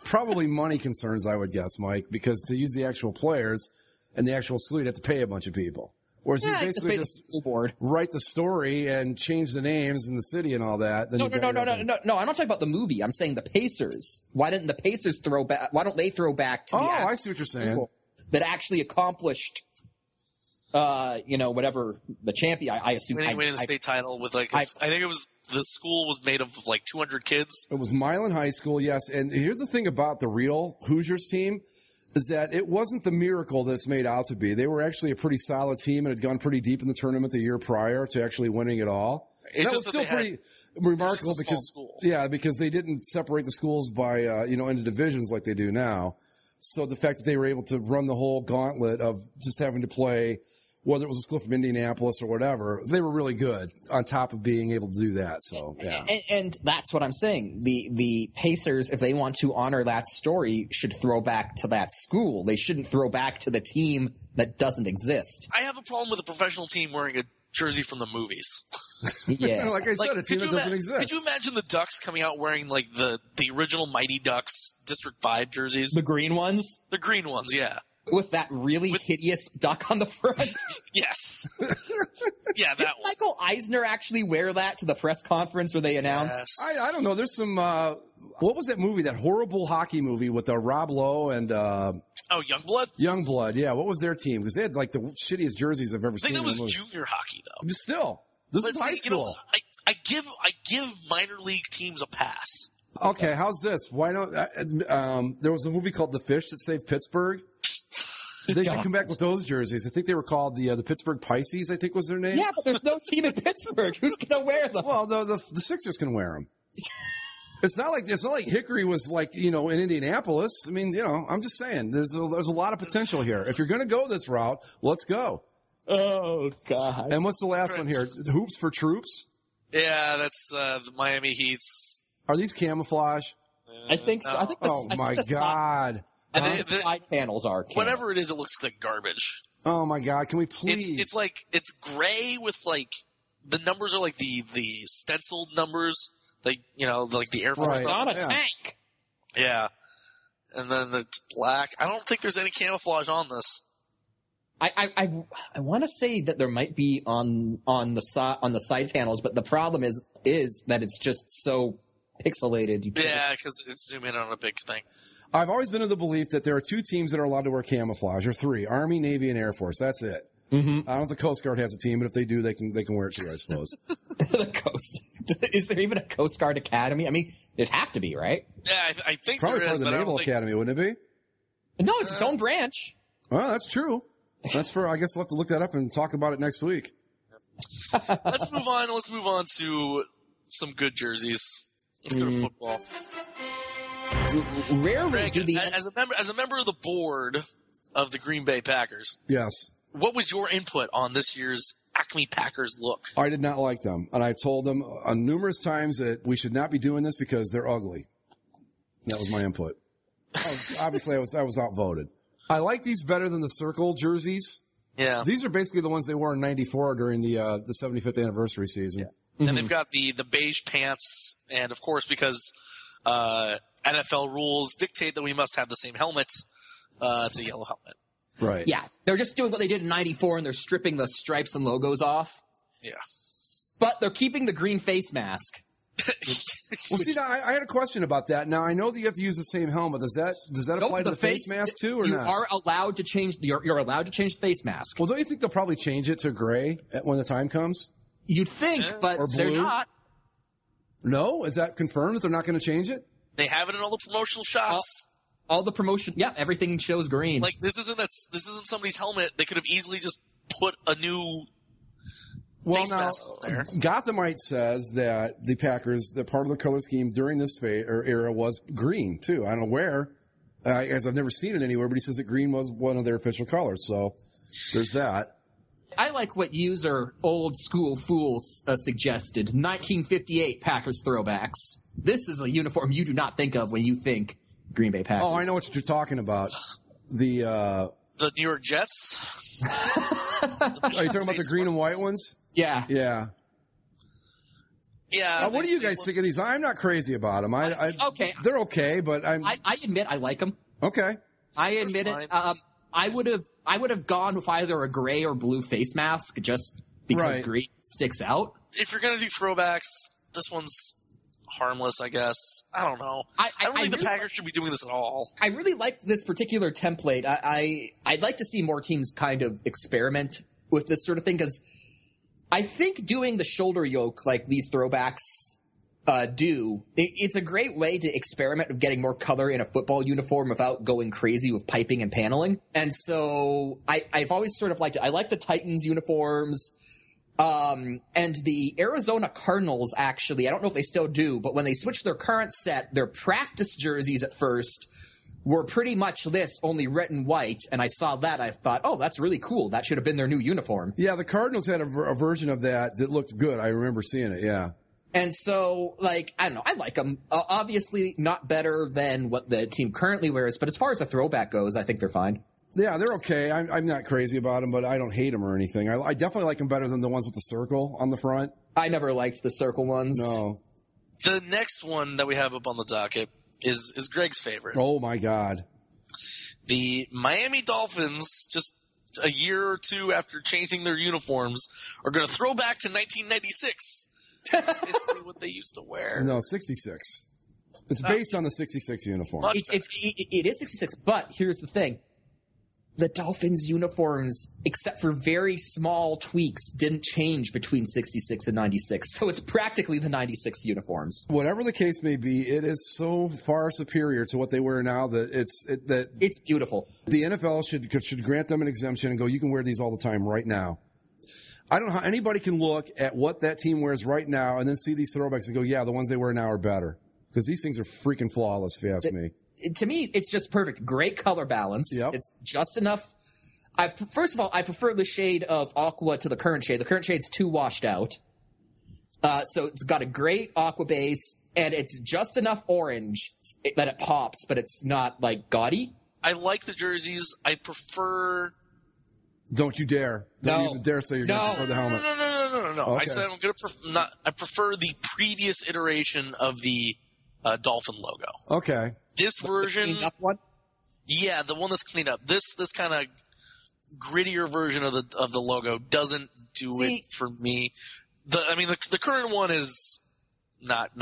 Probably money concerns, I would guess, Mike, because to use the actual players and the actual school, you'd have to pay a bunch of people. Whereas you basically just write the story and change the names and the city and all that. Then No. I'm not talking about the movie. I'm saying the Pacers. Why didn't the Pacers throw back? Why don't they throw back to the I see what you're saying. That actually accomplished, whatever the champion. I assume winning the state title with I think it was the school was made of like 200 kids. It was Milan High School, yes. And here's the thing about the real Hoosiers team. is that it wasn't the miracle that it's made out to be. They were actually a pretty solid team and had gone pretty deep in the tournament the year prior to actually winning it all. That was still pretty remarkable because they didn't separate the schools by into divisions like they do now. So the fact that they were able to run the whole gauntlet of just having to play, whether it was a school from Indianapolis or whatever, they were really good on top of being able to do that. So yeah, and that's what I'm saying. The Pacers, if they want to honor that story, should throw back to that school. They shouldn't throw back to the team that doesn't exist. I have a problem with a professional team wearing a jersey from the movies. Yeah, like I said, a team that doesn't exist. Could you imagine the Ducks coming out wearing like the original Mighty Ducks District 5 jerseys? The green ones? The green ones, yeah. With that really hideous duck on the front? Yes. Yeah, that one. Michael Eisner actually wear that to the press conference where they announced? Yes. I don't know. There's some, what was that movie, that horrible hockey movie with Rob Lowe and... Youngblood? Youngblood, yeah. What was their team? Because they had like the shittiest jerseys I've ever seen. I think that was junior hockey, though. Still. This is high school. I give minor league teams a pass. Okay, how's this? Why don't there was a movie called The Fish That Saved Pittsburgh. They should come back with those jerseys. I think they were called the Pittsburgh Pisces, I think was their name. Yeah, but there's no team in Pittsburgh. Who's going to wear them? Well, the Sixers can wear them. It's not like Hickory was like, in Indianapolis. I mean, I'm just saying there's a lot of potential here. If you're going to go this route, let's go. Oh, God. And what's the last one here? Hoops for Troops? Yeah, that's the Miami Heat's. Are these camouflage? I think so. I think my God. And the side panels are camouflage. Whatever it is, it looks like garbage. Oh, my God. Can we please? It's gray with the numbers are like the stenciled numbers. Like, like the Air Force. It's on a tank. Yeah. And then it's black. I don't think there's any camouflage on this. I want to say that there might be on the side panels, but the problem is that it's just so pixelated. Yeah, because it's zoom in on a big thing. I've always been of the belief that there are two teams that are allowed to wear camouflage, or three: Army, Navy, and Air Force. That's it. Mm-hmm. I don't know if the Coast Guard has a team, but if they do, they can wear it too, I suppose. The Coast. Is there even a Coast Guard Academy? I mean, it'd have to be, right? Yeah, I think probably there is. Probably part of the Naval Academy, wouldn't it be? No, it's its own branch. Well, that's true. I guess we'll have to look that up and talk about it next week. Let's move on. Let's move on to some good jerseys. Let's go to football. Rarely Frank, do the as a member of the board of the Green Bay Packers. Yes. What was your input on this year's Acme Packers look? I did not like them, and I've told them numerous times that we should not be doing this because they're ugly. That was my input. Obviously, I was outvoted. I like these better than the circle jerseys. Yeah. These are basically the ones they wore in '94 during the 75th anniversary season. Yeah. Mm-hmm. And they've got the beige pants, and of course, because NFL rules dictate that we must have the same helmet, it's a yellow helmet. Right. Yeah. They're just doing what they did in '94, and they're stripping the stripes and logos off. Yeah. But they're keeping the green face mask. Well, see, now I had a question about that. Now I know that you have to use the same helmet. Does that apply to the face mask too, or you not? You are allowed to change. You're allowed to change the face mask. Well, don't you think they'll probably change it to gray when the time comes? You'd think, but they're not. No, is that confirmed that they're not going to change it? They have it in all the promotional shots. All the promotion, yeah, everything shows green. Like this isn't somebody's helmet. They could have easily just put a new. Well, now, Gothamite says that the Packers, that part of their color scheme during this era was green, too. I don't know where, as I've never seen it anywhere, but he says that green was one of their official colors. So there's that. I like what user Old School Fools suggested. 1958 Packers throwbacks. This is a uniform you do not think of when you think Green Bay Packers. Oh, I know what you're talking about. The New York Jets? Are you talking about the green and white ones? Yeah. Yeah. Yeah. What do you guys think of these? I'm not crazy about them. Okay. They're okay, but I admit I like them. Okay. I admit it. I would have gone with either a gray or blue face mask just because green sticks out. If you're gonna do throwbacks, this one's harmless, I guess. I don't know. I don't think the Packers should be doing this at all. I really liked this particular template. I'd like to see more teams kind of experiment with this sort of thing because I think doing the shoulder yoke like these throwbacks do. It's a great way to experiment with getting more color in a football uniform without going crazy with piping and paneling. And so I've always sort of liked it. I like the Titans uniforms. And the Arizona Cardinals, actually, I don't know if they still do, but when they switched their current set, their practice jerseys at first were pretty much this, only red and white. And I saw that. I thought, oh, that's really cool. That should have been their new uniform. Yeah, the Cardinals had a version of that looked good. I remember seeing it, yeah. And so, like, I don't know, I like them. Obviously not better than what the team currently wears, but as far as a throwback goes, I think they're fine. Yeah, they're okay. I'm not crazy about them, but I don't hate them or anything. I definitely like them better than the ones with the circle on the front. I never liked the circle ones. No. The next one that we have up on the docket is Greg's favorite. Oh, my God. The Miami Dolphins, just a year or two after changing their uniforms, are going to throw back to 1996. Basically what they used to wear. No, 66. It's based on the 66 uniform. It is 66, but here's the thing. The Dolphins uniforms, except for very small tweaks, didn't change between 66 and 96. So it's practically the 96 uniforms. Whatever the case may be, it is so far superior to what they wear now that it's beautiful. The NFL should grant them an exemption and go, you can wear these all the time right now. I don't know how anybody can look at what that team wears right now and then see these throwbacks and go, yeah, the ones they wear now are better. Because these things are freaking flawless, if you ask me. To me, it's just perfect. Great color balance. Yep. It's just enough. First of all, I prefer the shade of aqua to the current shade. The current shade's too washed out. So it's got a great aqua base, and it's just enough orange that it pops, but it's not, like, gaudy. I like the jerseys. I prefer... Don't you dare. Don't even dare say you're going to prefer the helmet. No. Okay. I said I'm going to I prefer the previous iteration of the Dolphin logo. Okay. This version, the cleaned up one? Yeah, the one that's cleaned up. This kind of grittier version of the logo doesn't do it for me. The current one is not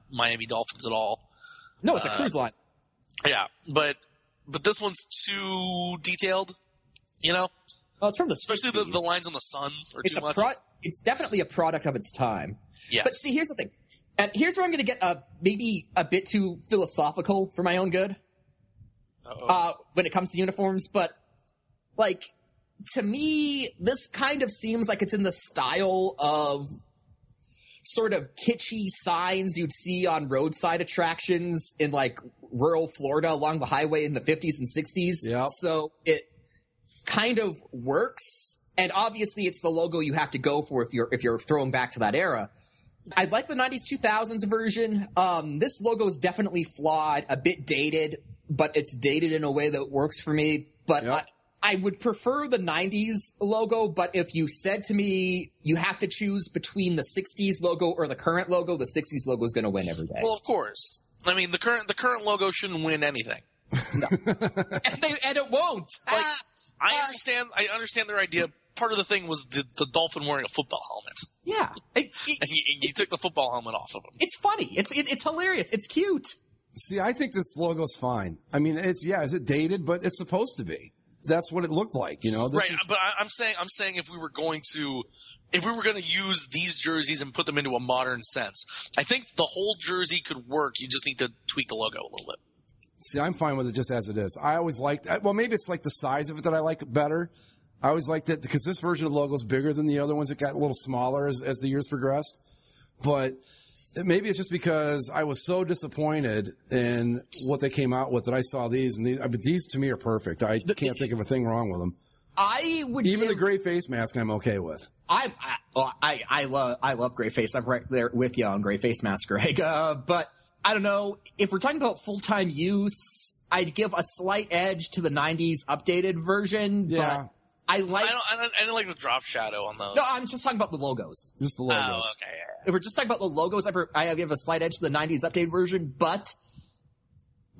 Miami Dolphins at all. No, it's a cruise line. Yeah, but this one's too detailed. You know. Well, it's from the especially 60s. the lines on the sun are too much. It's definitely a product of its time. Yeah. But see, here's the thing. And here's where I'm going to get maybe a bit too philosophical for my own good when it comes to uniforms. But, like, to me, this kind of seems like it's in the style of sort of kitschy signs you'd see on roadside attractions in, like, rural Florida along the highway in the 50s and 60s. Yeah. So it kind of works. And obviously it's the logo you have to go for if you're throwing back to that era. I like the 90s 2000s version. This logo is definitely flawed, a bit dated, but it's dated in a way that works for me. But yep. I would prefer the 90s logo, but if you said to me you have to choose between the 60s logo or the current logo, the 60s logo is going to win every day. Well, of course. I mean, the current logo shouldn't win anything. No. and it won't. Like, I understand their idea. Part of the thing was the dolphin wearing a football helmet. Yeah. And you took the football helmet off of him. It's funny. It's hilarious. It's cute. See, I think this logo's fine. I mean, is it dated? But it's supposed to be. That's what it looked like, you know? But I'm saying if we were going to use these jerseys and put them into a modern sense, I think the whole jersey could work. You just need to tweak the logo a little bit. See, I'm fine with it just as it is. I always liked, well, maybe it's like the size of it that I like better. I always liked it because this version of the logo is bigger than the other ones. It got a little smaller as the years progressed. But maybe it's just because I was so disappointed in what they came out with that I saw these. But these to me are perfect. I can't think of a thing wrong with them. The gray face mask I'm okay with. I love gray face. I'm right there with you on gray face mask, Greg. But I don't know. If we're talking about full-time use, I'd give a slight edge to the 90s updated version. Yeah. But I don't like the drop shadow on those. No, I'm just talking about the logos. Just the logos. Oh, okay. Yeah. If we're just talking about the logos, I give a slight edge to the 90s updated version, but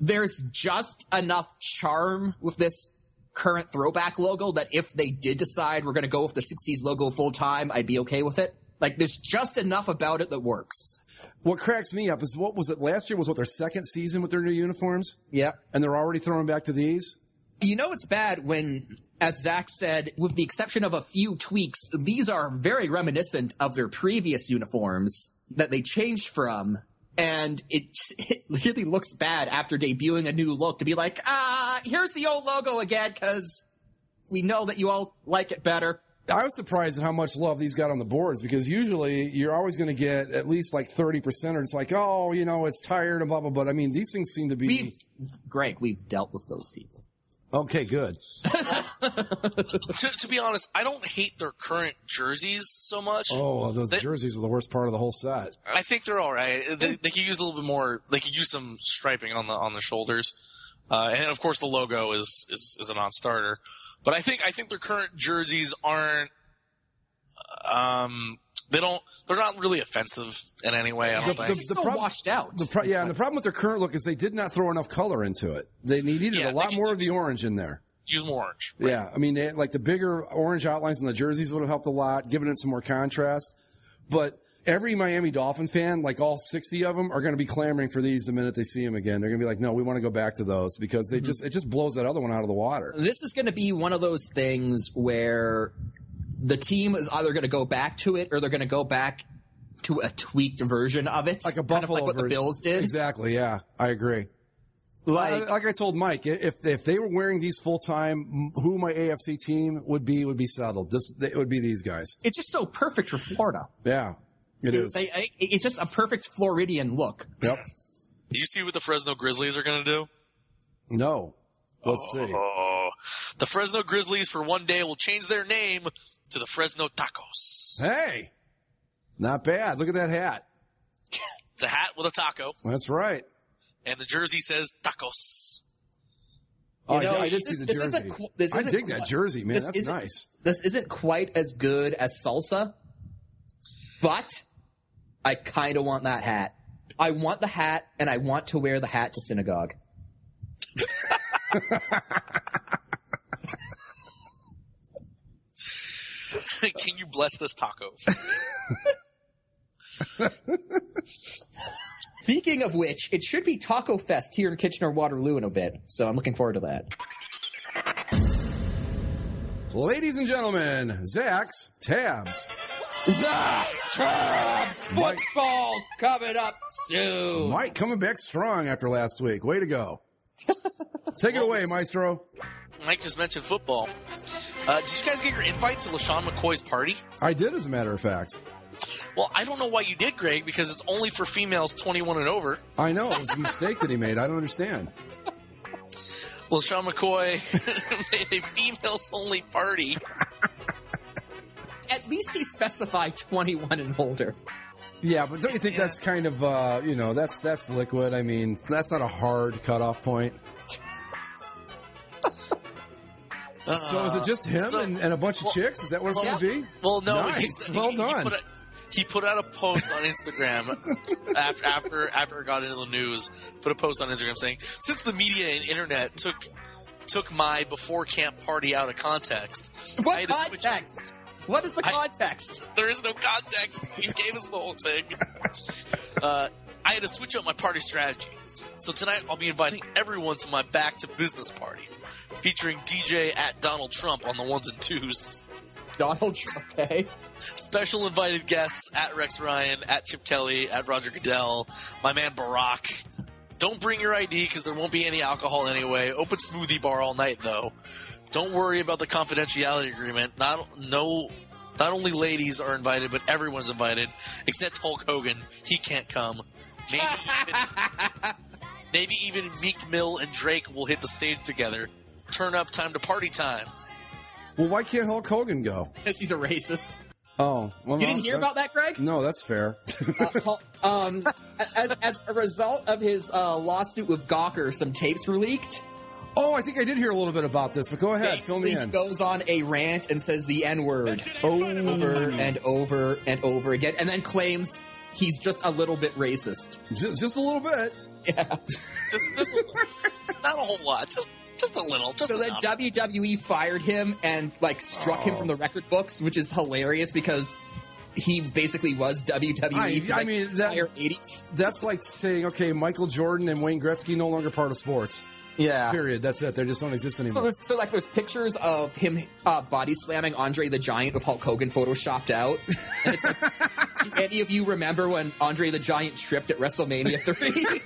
there's just enough charm with this current throwback logo that if they did decide we're going to go with the 60s logo full time, I'd be okay with it. Like, there's just enough about it that works. What cracks me up is, what was it last year? Was their second season with their new uniforms? Yeah. And they're already throwing back to these? You know it's bad when, as Zach said, with the exception of a few tweaks, these are very reminiscent of their previous uniforms that they changed from. And it really looks bad after debuting a new look to be like, here's the old logo again because we know that you all like it better. I was surprised at how much love these got on the boards because usually you're always going to get at least like 30%, or it's like, oh, it's tired and blah, blah, blah. I mean, these things seem to be... Greg, we've dealt with those people. Okay, good. To be honest, I don't hate their current jerseys so much. Oh, those jerseys are the worst part of the whole set. I think they're all right. They could use a little bit more. They could use some striping on the shoulders, and of course the logo is a non-starter. But I think their current jerseys aren't. They're not really offensive in any way. I don't think. It's so washed out. And the problem with their current look is they did not throw enough color into it. They needed a lot more of the orange in there. Use more orange. Right? Yeah, I mean, the bigger orange outlines on the jerseys would have helped a lot, giving it some more contrast. But every Miami Dolphin fan, like all 60 of them, are going to be clamoring for these the minute they see them again. They're going to be like, no, we want to go back to those because it just blows that other one out of the water. This is going to be one of those things where the team is either going to go back to it or they're going to go back to a tweaked version of it. Like a Buffalo kind of like what the Bills did. Exactly, yeah. I agree. Like I told Mike, if they were wearing these full time, who my AFC team would be settled. It would be these guys. It's just so perfect for Florida. Yeah, it is. It's just a perfect Floridian look. Yep. Did you see what the Fresno Grizzlies are going to do? No. Let's see. The Fresno Grizzlies for one day will change their name to the Fresno Tacos. Hey, not bad. Look at that hat. It's a hat with a taco. That's right. And the jersey says tacos. I did see the jersey. I dig that jersey, man. That's nice. This isn't quite as good as salsa, but I kind of want that hat. I want the hat, and I want to wear the hat to synagogue. Can you bless this taco? Speaking of which, it should be Taco Fest here in Kitchener-Waterloo in a bit, so I'm looking forward to that. Ladies and gentlemen, Zach's Tabs. Zach's Tabs! Football coming up soon! Mike coming back strong after last week. Way to go. Take it away, Maestro. Mike just mentioned football. Did you guys get your invite to LaShawn McCoy's party? I did, as a matter of fact. Well, I don't know why you did, Greg, because it's only for females 21 and over. I know. It was a mistake that he made. I don't understand. LaShawn McCoy made a females-only party. At least he specified 21 and older. Yeah, but don't you think that's kind of, that's liquid? I mean, that's not a hard cutoff point. So is it just him and a bunch of chicks? Is that what it's going to be? Well, no. Nice. Well done. He put out a post on Instagram after it got into the news. Put a post on Instagram saying, "Since the media and internet took my before camp party out of context, what context? What is the context? There is no context. You gave us the whole thing. I had to switch up my party strategy. So tonight I'll be inviting everyone to my back to business party, featuring DJ at Donald Trump on the ones and twos. Donald Trump, okay. Special invited guests at Rex Ryan, at Chip Kelly, at Roger Goodell, my man Barack. Don't bring your ID because there won't be any alcohol anyway. Open smoothie bar all night though. Don't worry about the confidentiality agreement. Not only ladies are invited, but everyone's invited except Hulk Hogan. He can't come. Maybe even Meek Mill and Drake will hit the stage together. Turn up, time to party time. Well, why can't Hulk Hogan go? Because he's a racist. Oh, well, you didn't hear about that, Greg? No, that's fair. As a result of his lawsuit with Gawker, some tapes were leaked. Oh, I think I did hear a little bit about this, but go ahead, fill me in. He goes on a rant and says the N-word over and over and over again, and then claims he's just a little bit racist. Just a little bit. Yeah. just a little. Not a whole lot. Just a little. Just so enough. then WWE fired him and struck him from the record books, which is hilarious because he basically was WWE for the entire 80s. That's like saying, okay, Michael Jordan and Wayne Gretzky no longer part of sports. Yeah. Period. That's it. They just don't exist anymore. So there's pictures of him body slamming Andre the Giant with Hulk Hogan photoshopped out. And it's like, Do any of you remember when Andre the Giant tripped at WrestleMania 3?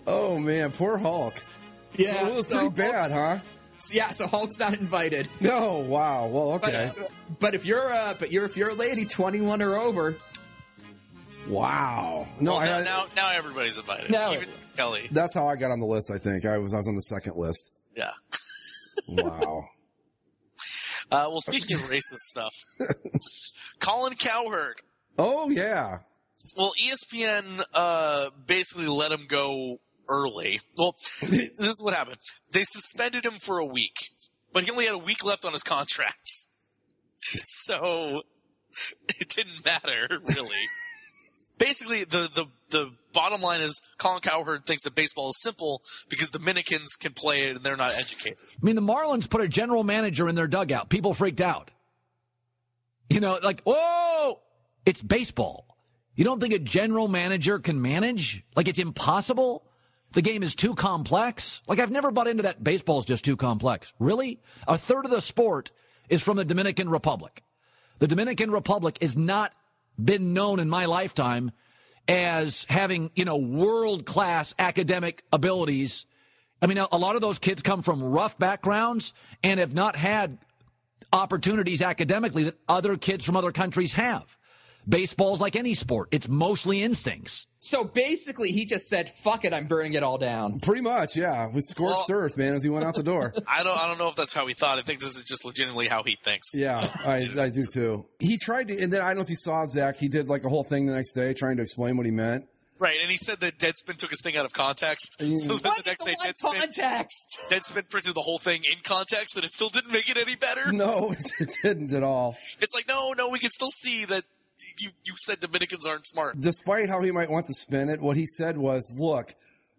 Oh, man, poor Hulk. Yeah, so it was pretty bad, huh? Yeah, so Hulk's not invited. Oh, wow. Well, okay. But if you're a lady 21 or over. Wow. No, now everybody's invited. No. Even Kelly. That's how I got on the list, I think. I was on the second list. Yeah. Wow. Well, speaking of racist stuff, Colin Cowherd. Oh, yeah. Well, ESPN basically let him go early. Well, this is what happened. They suspended him for a week, but he only had a week left on his contract. So it didn't matter, really. Basically, the bottom line is Colin Cowherd thinks that baseball is simple because Dominicans can play it and they're not educated. I mean, the Marlins put a general manager in their dugout. People freaked out. You know, like, whoa, it's baseball. You don't think a general manager can manage? Like, it's impossible? The game is too complex? Like, I've never bought into that baseball's just too complex. Really? A third of the sport is from the Dominican Republic. The Dominican Republic has not been known in my lifetime as having, world-class academic abilities. I mean, a lot of those kids come from rough backgrounds and have not had opportunities academically that other kids from other countries have. Baseball's like any sport. It's mostly instincts. So basically, he just said, fuck it, I'm burning it all down. Pretty much, yeah. With scorched earth, man, as he went out the door. I don't know if that's how he thought. I think this is just legitimately how he thinks. Yeah, I do too. He tried to, and then I don't know if you saw, Zach, he did like a whole thing the next day trying to explain what he meant. Right, and he said that Deadspin took his thing out of context. So then the next day, Deadspin printed the whole thing in context, and it still didn't make it any better. No, it didn't at all. It's like, no, we can still see that you said Dominicans aren't smart. Despite how he might want to spin it, what he said was, look,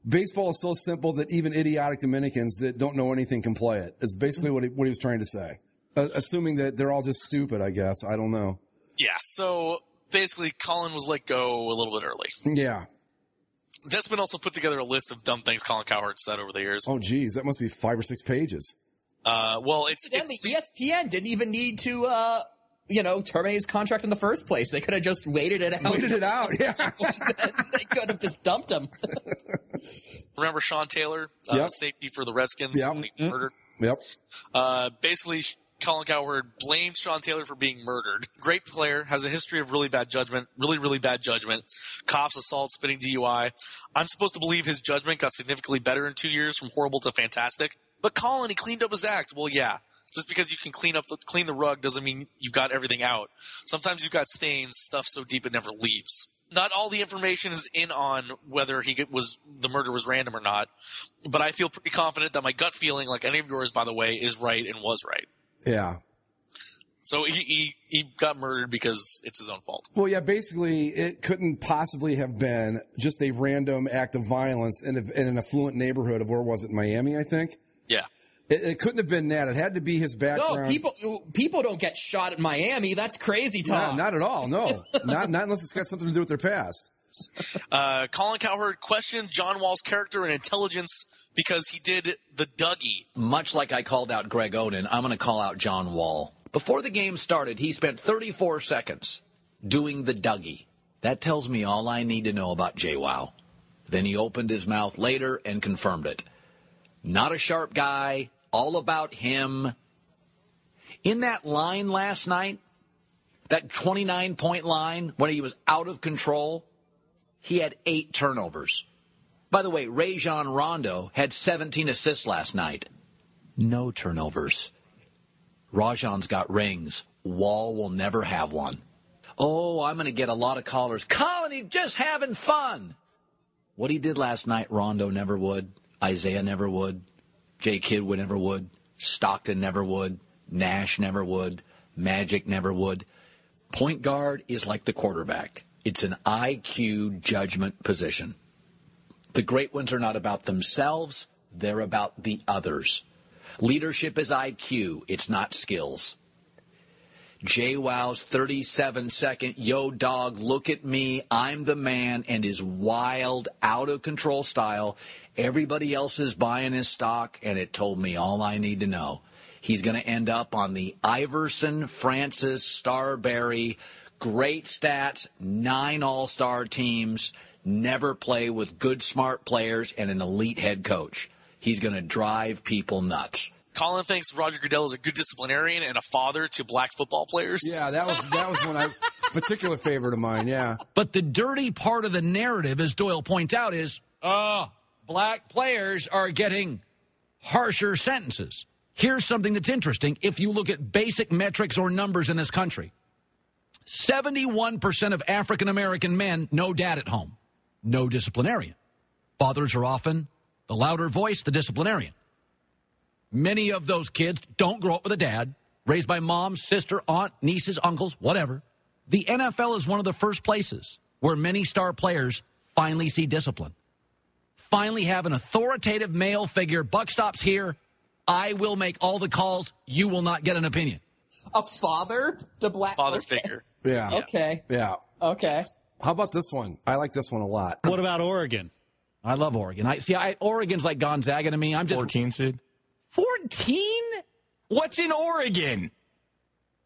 baseball is so simple that even idiotic Dominicans that don't know anything can play it. It's basically what he was trying to say. Assuming that they're all just stupid, I guess. I don't know. Yeah, so basically Colin was let go a little bit early. Yeah. Deadspin also put together a list of dumb things Colin Cowherd said over the years. Oh, geez, that must be 5 or 6 pages. Well, it's ESPN didn't even need to terminate his contract in the first place. They could have just waited it out. Yeah. So they could have just dumped him. Remember Sean Taylor, safety for the Redskins when he murdered? Yep. Basically, Colin Cowherd blamed Sean Taylor for being murdered. Great player, has a history of really bad judgment, really bad judgment. Cops, assault, spitting DUI. I'm supposed to believe his judgment got significantly better in 2 years from horrible to fantastic. But Colin, he cleaned up his act. Well, yeah. Just because you can clean the rug doesn't mean you've got everything out. Sometimes you've got stains, stuff so deep it never leaves. Not all the information is in on whether the murder was random or not, but I feel pretty confident that my gut feeling, like any of yours, by the way, is right and was right. Yeah. So he got murdered because it's his own fault. Well, yeah, basically it couldn't possibly have been just a random act of violence in an affluent neighborhood of, where was it, Miami, I think? Yeah. It couldn't have been that. It had to be his background. No, people don't get shot in Miami. That's crazy talk. Not at all, no. not unless it's got something to do with their past. Colin Cowherd questioned John Wall's character and intelligence because he did the Dougie. Much like I called out Greg Oden, I'm going to call out John Wall. Before the game started, he spent 34 seconds doing the Dougie. That tells me all I need to know about JWoww. Then he opened his mouth later and confirmed it. Not a sharp guy, all about him. In that line last night, that 29-point line, when he was out of control, he had 8 turnovers. By the way, Rajon Rondo had 17 assists last night. No turnovers. Rajon's got rings. Wall will never have one. Oh, I'm going to get a lot of callers. Colin, he's just having fun. What he did last night, Rondo never would. Isaiah never would. Jay Kidd never would. Stockton never would. Nash never would. Magic never would. Point guard is like the quarterback. It's an IQ judgment position. The great ones are not about themselves. They're about the others. Leadership is IQ. It's not skills. JWoww's 37-second, yo, dog, look at me, I'm the man, and his wild, out-of-control style. Everybody else is buying his stock, and it told me all I need to know. He's going to end up on the Iverson, Francis, Starberry, great stats, 9 all-star teams, never play with good, smart players, and an elite head coach. He's going to drive people nuts. Colin thinks Roger Goodell is a good disciplinarian and a father to black football players. Yeah, that was one particular favorite of mine, yeah. But the dirty part of the narrative, as Doyle points out, is, black players are getting harsher sentences. Here's something that's interesting. If you look at basic metrics or numbers in this country, 71% of African-American men no dad at home, no disciplinarian. Fathers are often the louder voice, the disciplinarian. Many of those kids don't grow up with a dad, raised by mom, sister, aunt, nieces, uncles, whatever. The NFL is one of the first places where many star players finally see discipline. Finally have an authoritative male figure. Buck stops here. I will make all the calls. You will not get an opinion. A father to black Father figure. Yeah. Okay. Yeah. Okay. How about this one? I like this one a lot. What about Oregon? I love Oregon. Oregon's like Gonzaga to me. I'm just 14 seed. 14? What's in Oregon?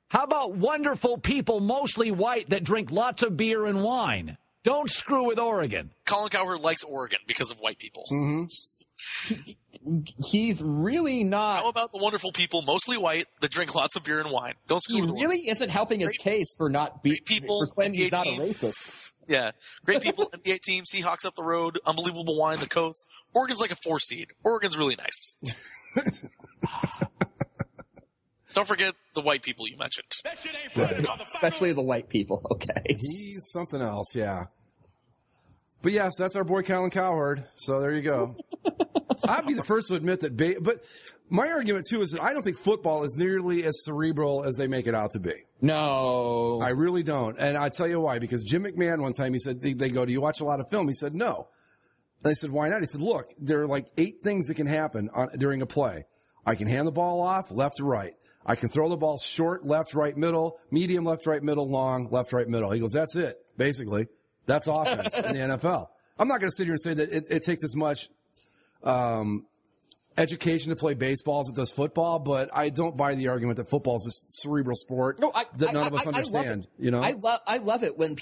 How about wonderful people, mostly white, that drink lots of beer and wine? Don't screw with Oregon. Colin Cowherd likes Oregon because of white people. Mm-hmm. He's really not. How about the wonderful people, mostly white, that drink lots of beer and wine? Don't screw He with Oregon. really isn't helping his case for not being people, for claiming he's NBA not a team. racist. Yeah. Great people, NBA team, Seahawks up the road, unbelievable wine, the coast. Oregon's like a 4 seed. Oregon's really nice. Don't forget the white people you mentioned. Especially the white people. Okay. He's something else, yeah. But yes, that's our boy Colin Cowherd. So there you go. I'd be the first to admit that. But my argument too is that I don't think football is nearly as cerebral as they make it out to be. No, I really don't, and I tell you why. Because Jim McMahon one time he said they go, "Do you watch a lot of film?" He said, "No." And I said, "Why not?" He said, "Look, there are like 8 things that can happen during a play. I can hand the ball off left to right. I can throw the ball short, left, right, middle, medium, left, right, middle, long, left, right, middle." He goes, "That's it, basically." That's offense in the NFL. I'm not going to sit here and say that it takes as much education to play baseball as it does football, but I don't buy the argument that football is a cerebral sport that none of us understand. You know, I love it when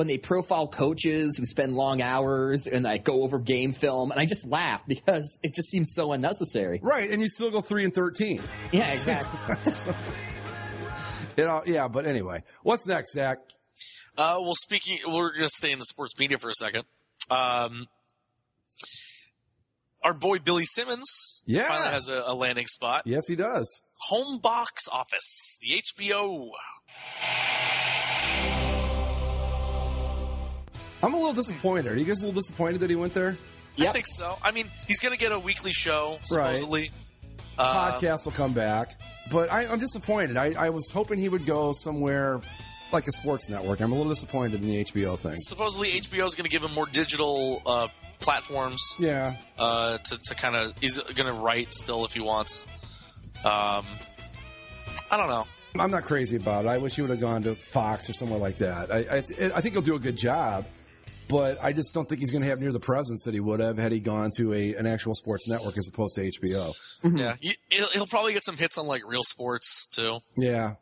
they profile coaches who spend long hours and like go over game film, and I just laugh because it just seems so unnecessary. Right, and you still go 3-13. Yeah, exactly. Yeah, but anyway, what's next, Zach? Well, we're going to stay in the sports media for a second. Our boy Billy Simmons finally has a landing spot. Yes, he does. Home box office, the HBO. I'm a little disappointed. Are you guys a little disappointed that he went there? Yep. I think so. I mean, he's going to get a weekly show, supposedly. Right. Podcast will come back. But I'm disappointed. I was hoping he would go somewhere like a sports network. I'm a little disappointed in the HBO thing. Supposedly HBO is going to give him more digital platforms. Yeah. To kind of, he's going to write still if he wants. I don't know. I'm not crazy about it. I wish he would have gone to Fox or somewhere like that. I think he'll do a good job, but I just don't think he's going to have near the presence that he would have had he gone to an actual sports network as opposed to HBO. Mm-hmm. Yeah. He'll probably get some hits on like Real Sports too. Yeah.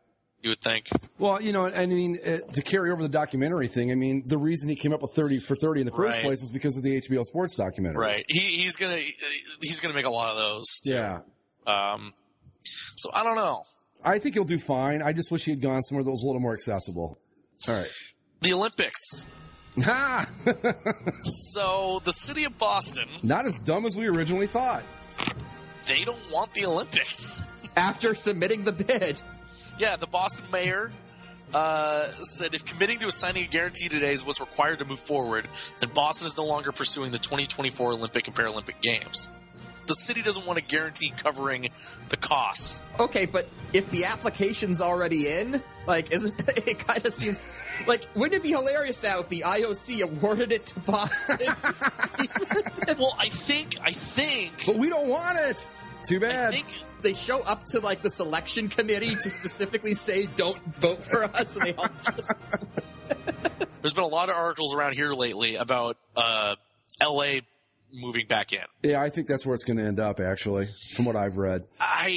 You would think. Well, you know, I mean, to carry over the documentary thing, I mean, the reason he came up with 30 for 30 in the first place is because of the HBO sports documentaries. Right. He's gonna make a lot of those too. Yeah. So I don't know. I think he'll do fine. I just wish he had gone somewhere that was a little more accessible. All right. The Olympics. So the city of Boston. Not as dumb as we originally thought. They don't want the Olympics. After submitting the bid. Yeah, the Boston mayor said if committing to assigning a guarantee today is what's required to move forward, then Boston is no longer pursuing the 2024 Olympic and Paralympic Games. The city doesn't want a guarantee covering the costs. Okay, but if the application's already in, like, isn't it kind of seems like, wouldn't it be hilarious now if the IOC awarded it to Boston? Well, I think. But we don't want it. Too bad. they show up to like the selection committee to specifically say don't vote for us, and they all just... There's been a lot of articles around here lately about LA moving back in. Yeah, I think that's where it's going to end up, actually, from what I've read. Are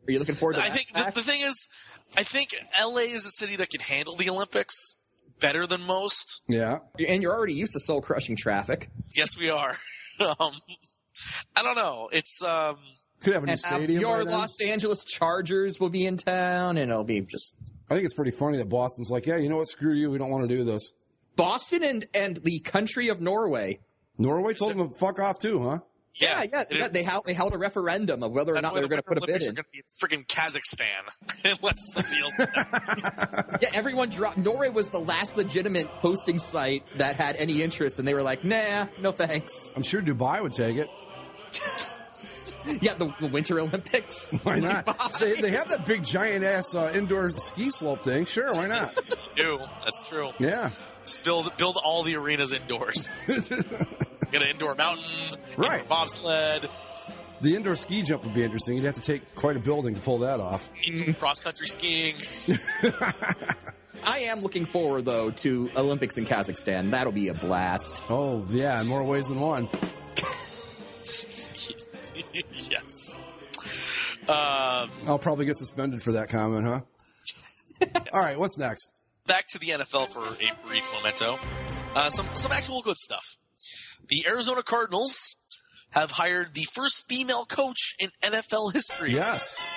you looking forward to that? I think the thing is, I think LA is a city that can handle the Olympics better than most. Yeah. And you're already used to soul-crushing traffic. Yes, we are. I don't know. It's could have a new stadium. Your Los Angeles Chargers will be in town, and it'll be just... I think it's pretty funny that Boston's like, yeah, you know what, screw you, we don't want to do this. Boston and the country of Norway. Norway told them to fuck off too, huh? Yeah. They held a referendum of whether or not they were going to put a bid in. Going to be freaking Kazakhstan, unless somebody else. Yeah, everyone dropped. Norway was the last legitimate hosting site that had any interest, and they were like, nah, no thanks. I'm sure Dubai would take it. Yeah, the Winter Olympics. Why not? They have that big giant-ass indoor ski slope thing. Sure, why not? That's true. Yeah. Just build all the arenas indoors. Get an indoor mountain, right? Indoor bobsled. The indoor ski jump would be interesting. You'd have to take quite a building to pull that off. Cross-country skiing. I am looking forward, though, to Olympics in Kazakhstan. That'll be a blast. Oh, yeah, in more ways than one. Yes. I'll probably get suspended for that comment, huh? Yes. All right, what's next? Back to the NFL for a brief memento. Some actual good stuff. The Arizona Cardinals have hired the first female coach in NFL history. Yes.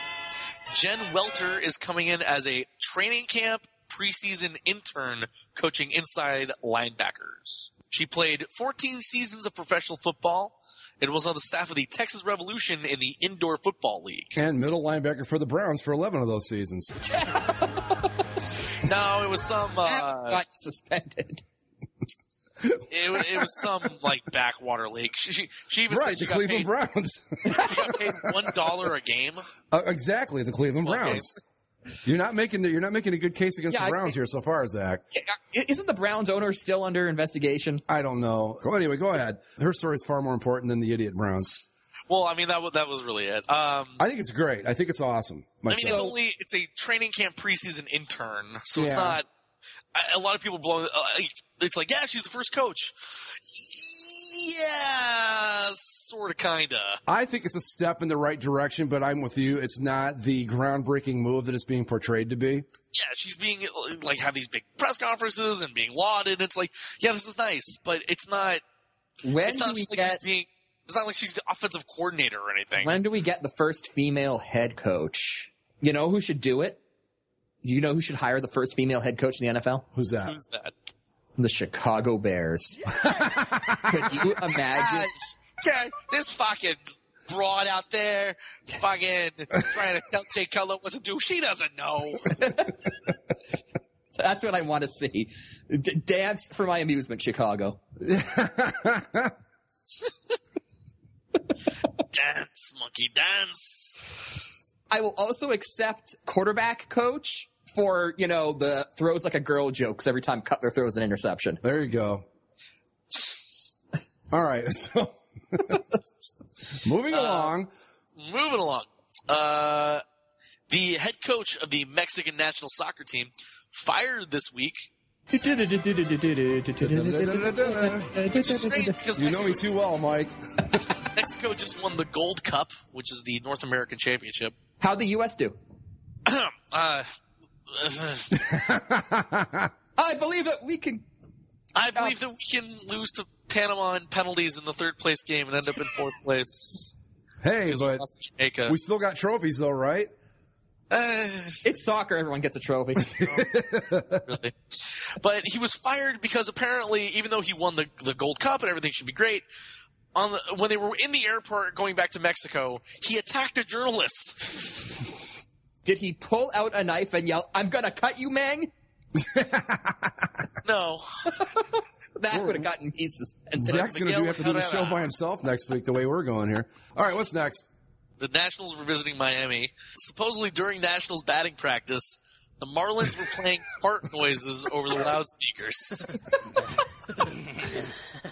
Jen Welter is coming in as a training camp preseason intern coaching inside linebackers. She played 14 seasons of professional football and was on the staff of the Texas Revolution in the Indoor Football League. And middle linebacker for the Browns for 11 of those seasons. No, it was some... got suspended. It was some, like, backwater league. She even right, said she the Cleveland Browns. She got paid $1 a game. Exactly, the Cleveland Browns. Games. You're not making a good case against the Browns here so far, Zach. Isn't the Browns owner still under investigation? I don't know. Anyway, go ahead. Her story is far more important than the idiot Browns. Well, I mean, that was really it. I think it's great. I think it's awesome. Myself. I mean, it's a training camp preseason intern, so it's not. A lot of people blow. It's like, yeah, she's the first coach. Yeah, sort of, kind of. I think it's a step in the right direction, but I'm with you. It's not the groundbreaking move that it's being portrayed to be. Yeah, she's being, like, have these big press conferences and being lauded. It's like, yeah, this is nice, but it's not. It's not like she's the offensive coordinator or anything. When do we get the first female head coach? You know who should do it? You know who should hire the first female head coach in the NFL? Who's that? The Chicago Bears. Could you imagine? Okay, this fucking broad out there fucking trying to tell Jay Cutler what to do. She doesn't know. That's what I want to see. Dance for my amusement, Chicago. Dance, monkey, dance. I will also accept quarterback coach for, the throws like a girl jokes every time Cutler throws an interception. There you go. All right, so moving along. The head coach of the Mexican national soccer team fired this week. Which is strange because you know me too well, Mike. Mexico just won the Gold Cup, which is the North American Championship. How'd the U.S. do? I believe that we can lose to Panama in penalties in the third place game and end up in fourth place. Hey, but we still got trophies though, right? It's soccer. Everyone gets a trophy. Really. But he was fired because apparently, even though he won the Gold Cup and everything should be great, when they were in the airport going back to Mexico, he attacked a journalist. Did he pull out a knife and yell, "I'm gonna cut you, Meng"? No. That would have gotten me suspended. Zach's going to have to do the show by himself next week, the way we're going here. All right, what's next? The Nationals were visiting Miami. Supposedly during Nationals batting practice, the Marlins were playing fart noises over the loudspeakers.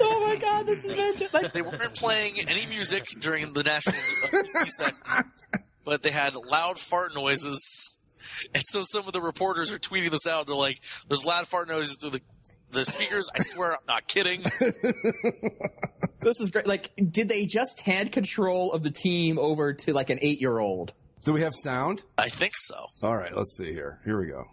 Oh my God, this is like They weren't playing any music during the Nationals TV segment, but they had loud fart noises. And so some of the reporters are tweeting this out. They're like, there's loud fart noises through the speakers. I swear I'm not kidding. This is great. Like, did they just hand control of the team over to like an 8-year-old? Do we have sound? I think so. All right, let's see here. Here we go.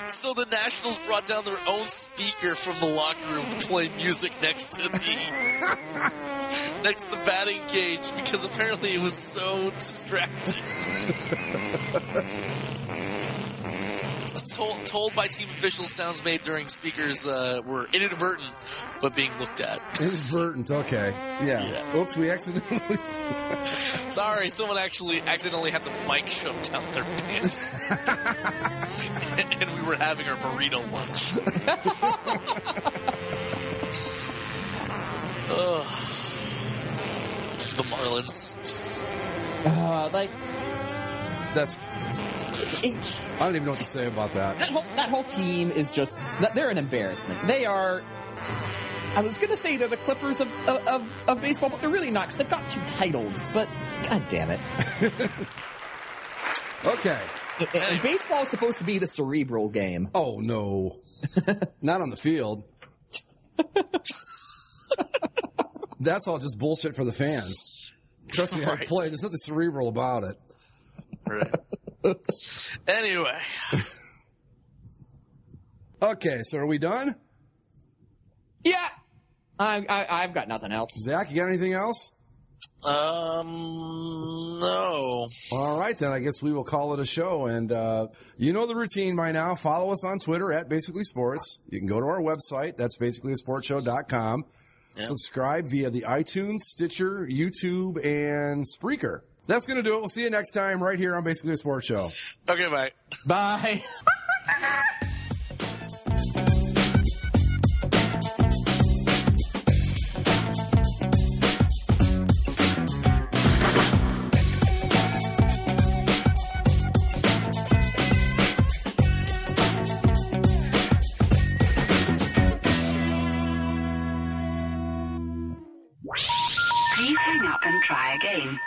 So the Nationals brought down their own speaker from the locker room to play music next to the batting cage because apparently it was so distracting. Told by team officials, sounds made during speakers were inadvertent, but being looked at. Inadvertent, okay. Yeah. Oops, we accidentally... Sorry, someone actually accidentally had the mic shoved down their pants. And we were having our burrito lunch. The Marlins. That's... I don't even know what to say about that. That whole team is just... They're an embarrassment. They are... I was going to say they're the Clippers of baseball, but they're really not, because they've got 2 titles, but god damn it. Okay. And baseball is supposed to be the cerebral game. Oh, no. Not on the field. That's all just bullshit for the fans. Trust me, I play. There's nothing cerebral about it. Right. Anyway. Okay, so are we done? Yeah. I've got nothing else. Zach, you got anything else? No. All right, then I guess we will call it a show. And you know the routine by now. Follow us on Twitter at Basically Sports. You can go to our website. That's basicallyasportshow.com. Yep. Subscribe via the iTunes, Stitcher, YouTube, and Spreaker. That's going to do it. We'll see you next time right here on Basically a Sports Show. Okay, bye. Bye. Please hang up and try again.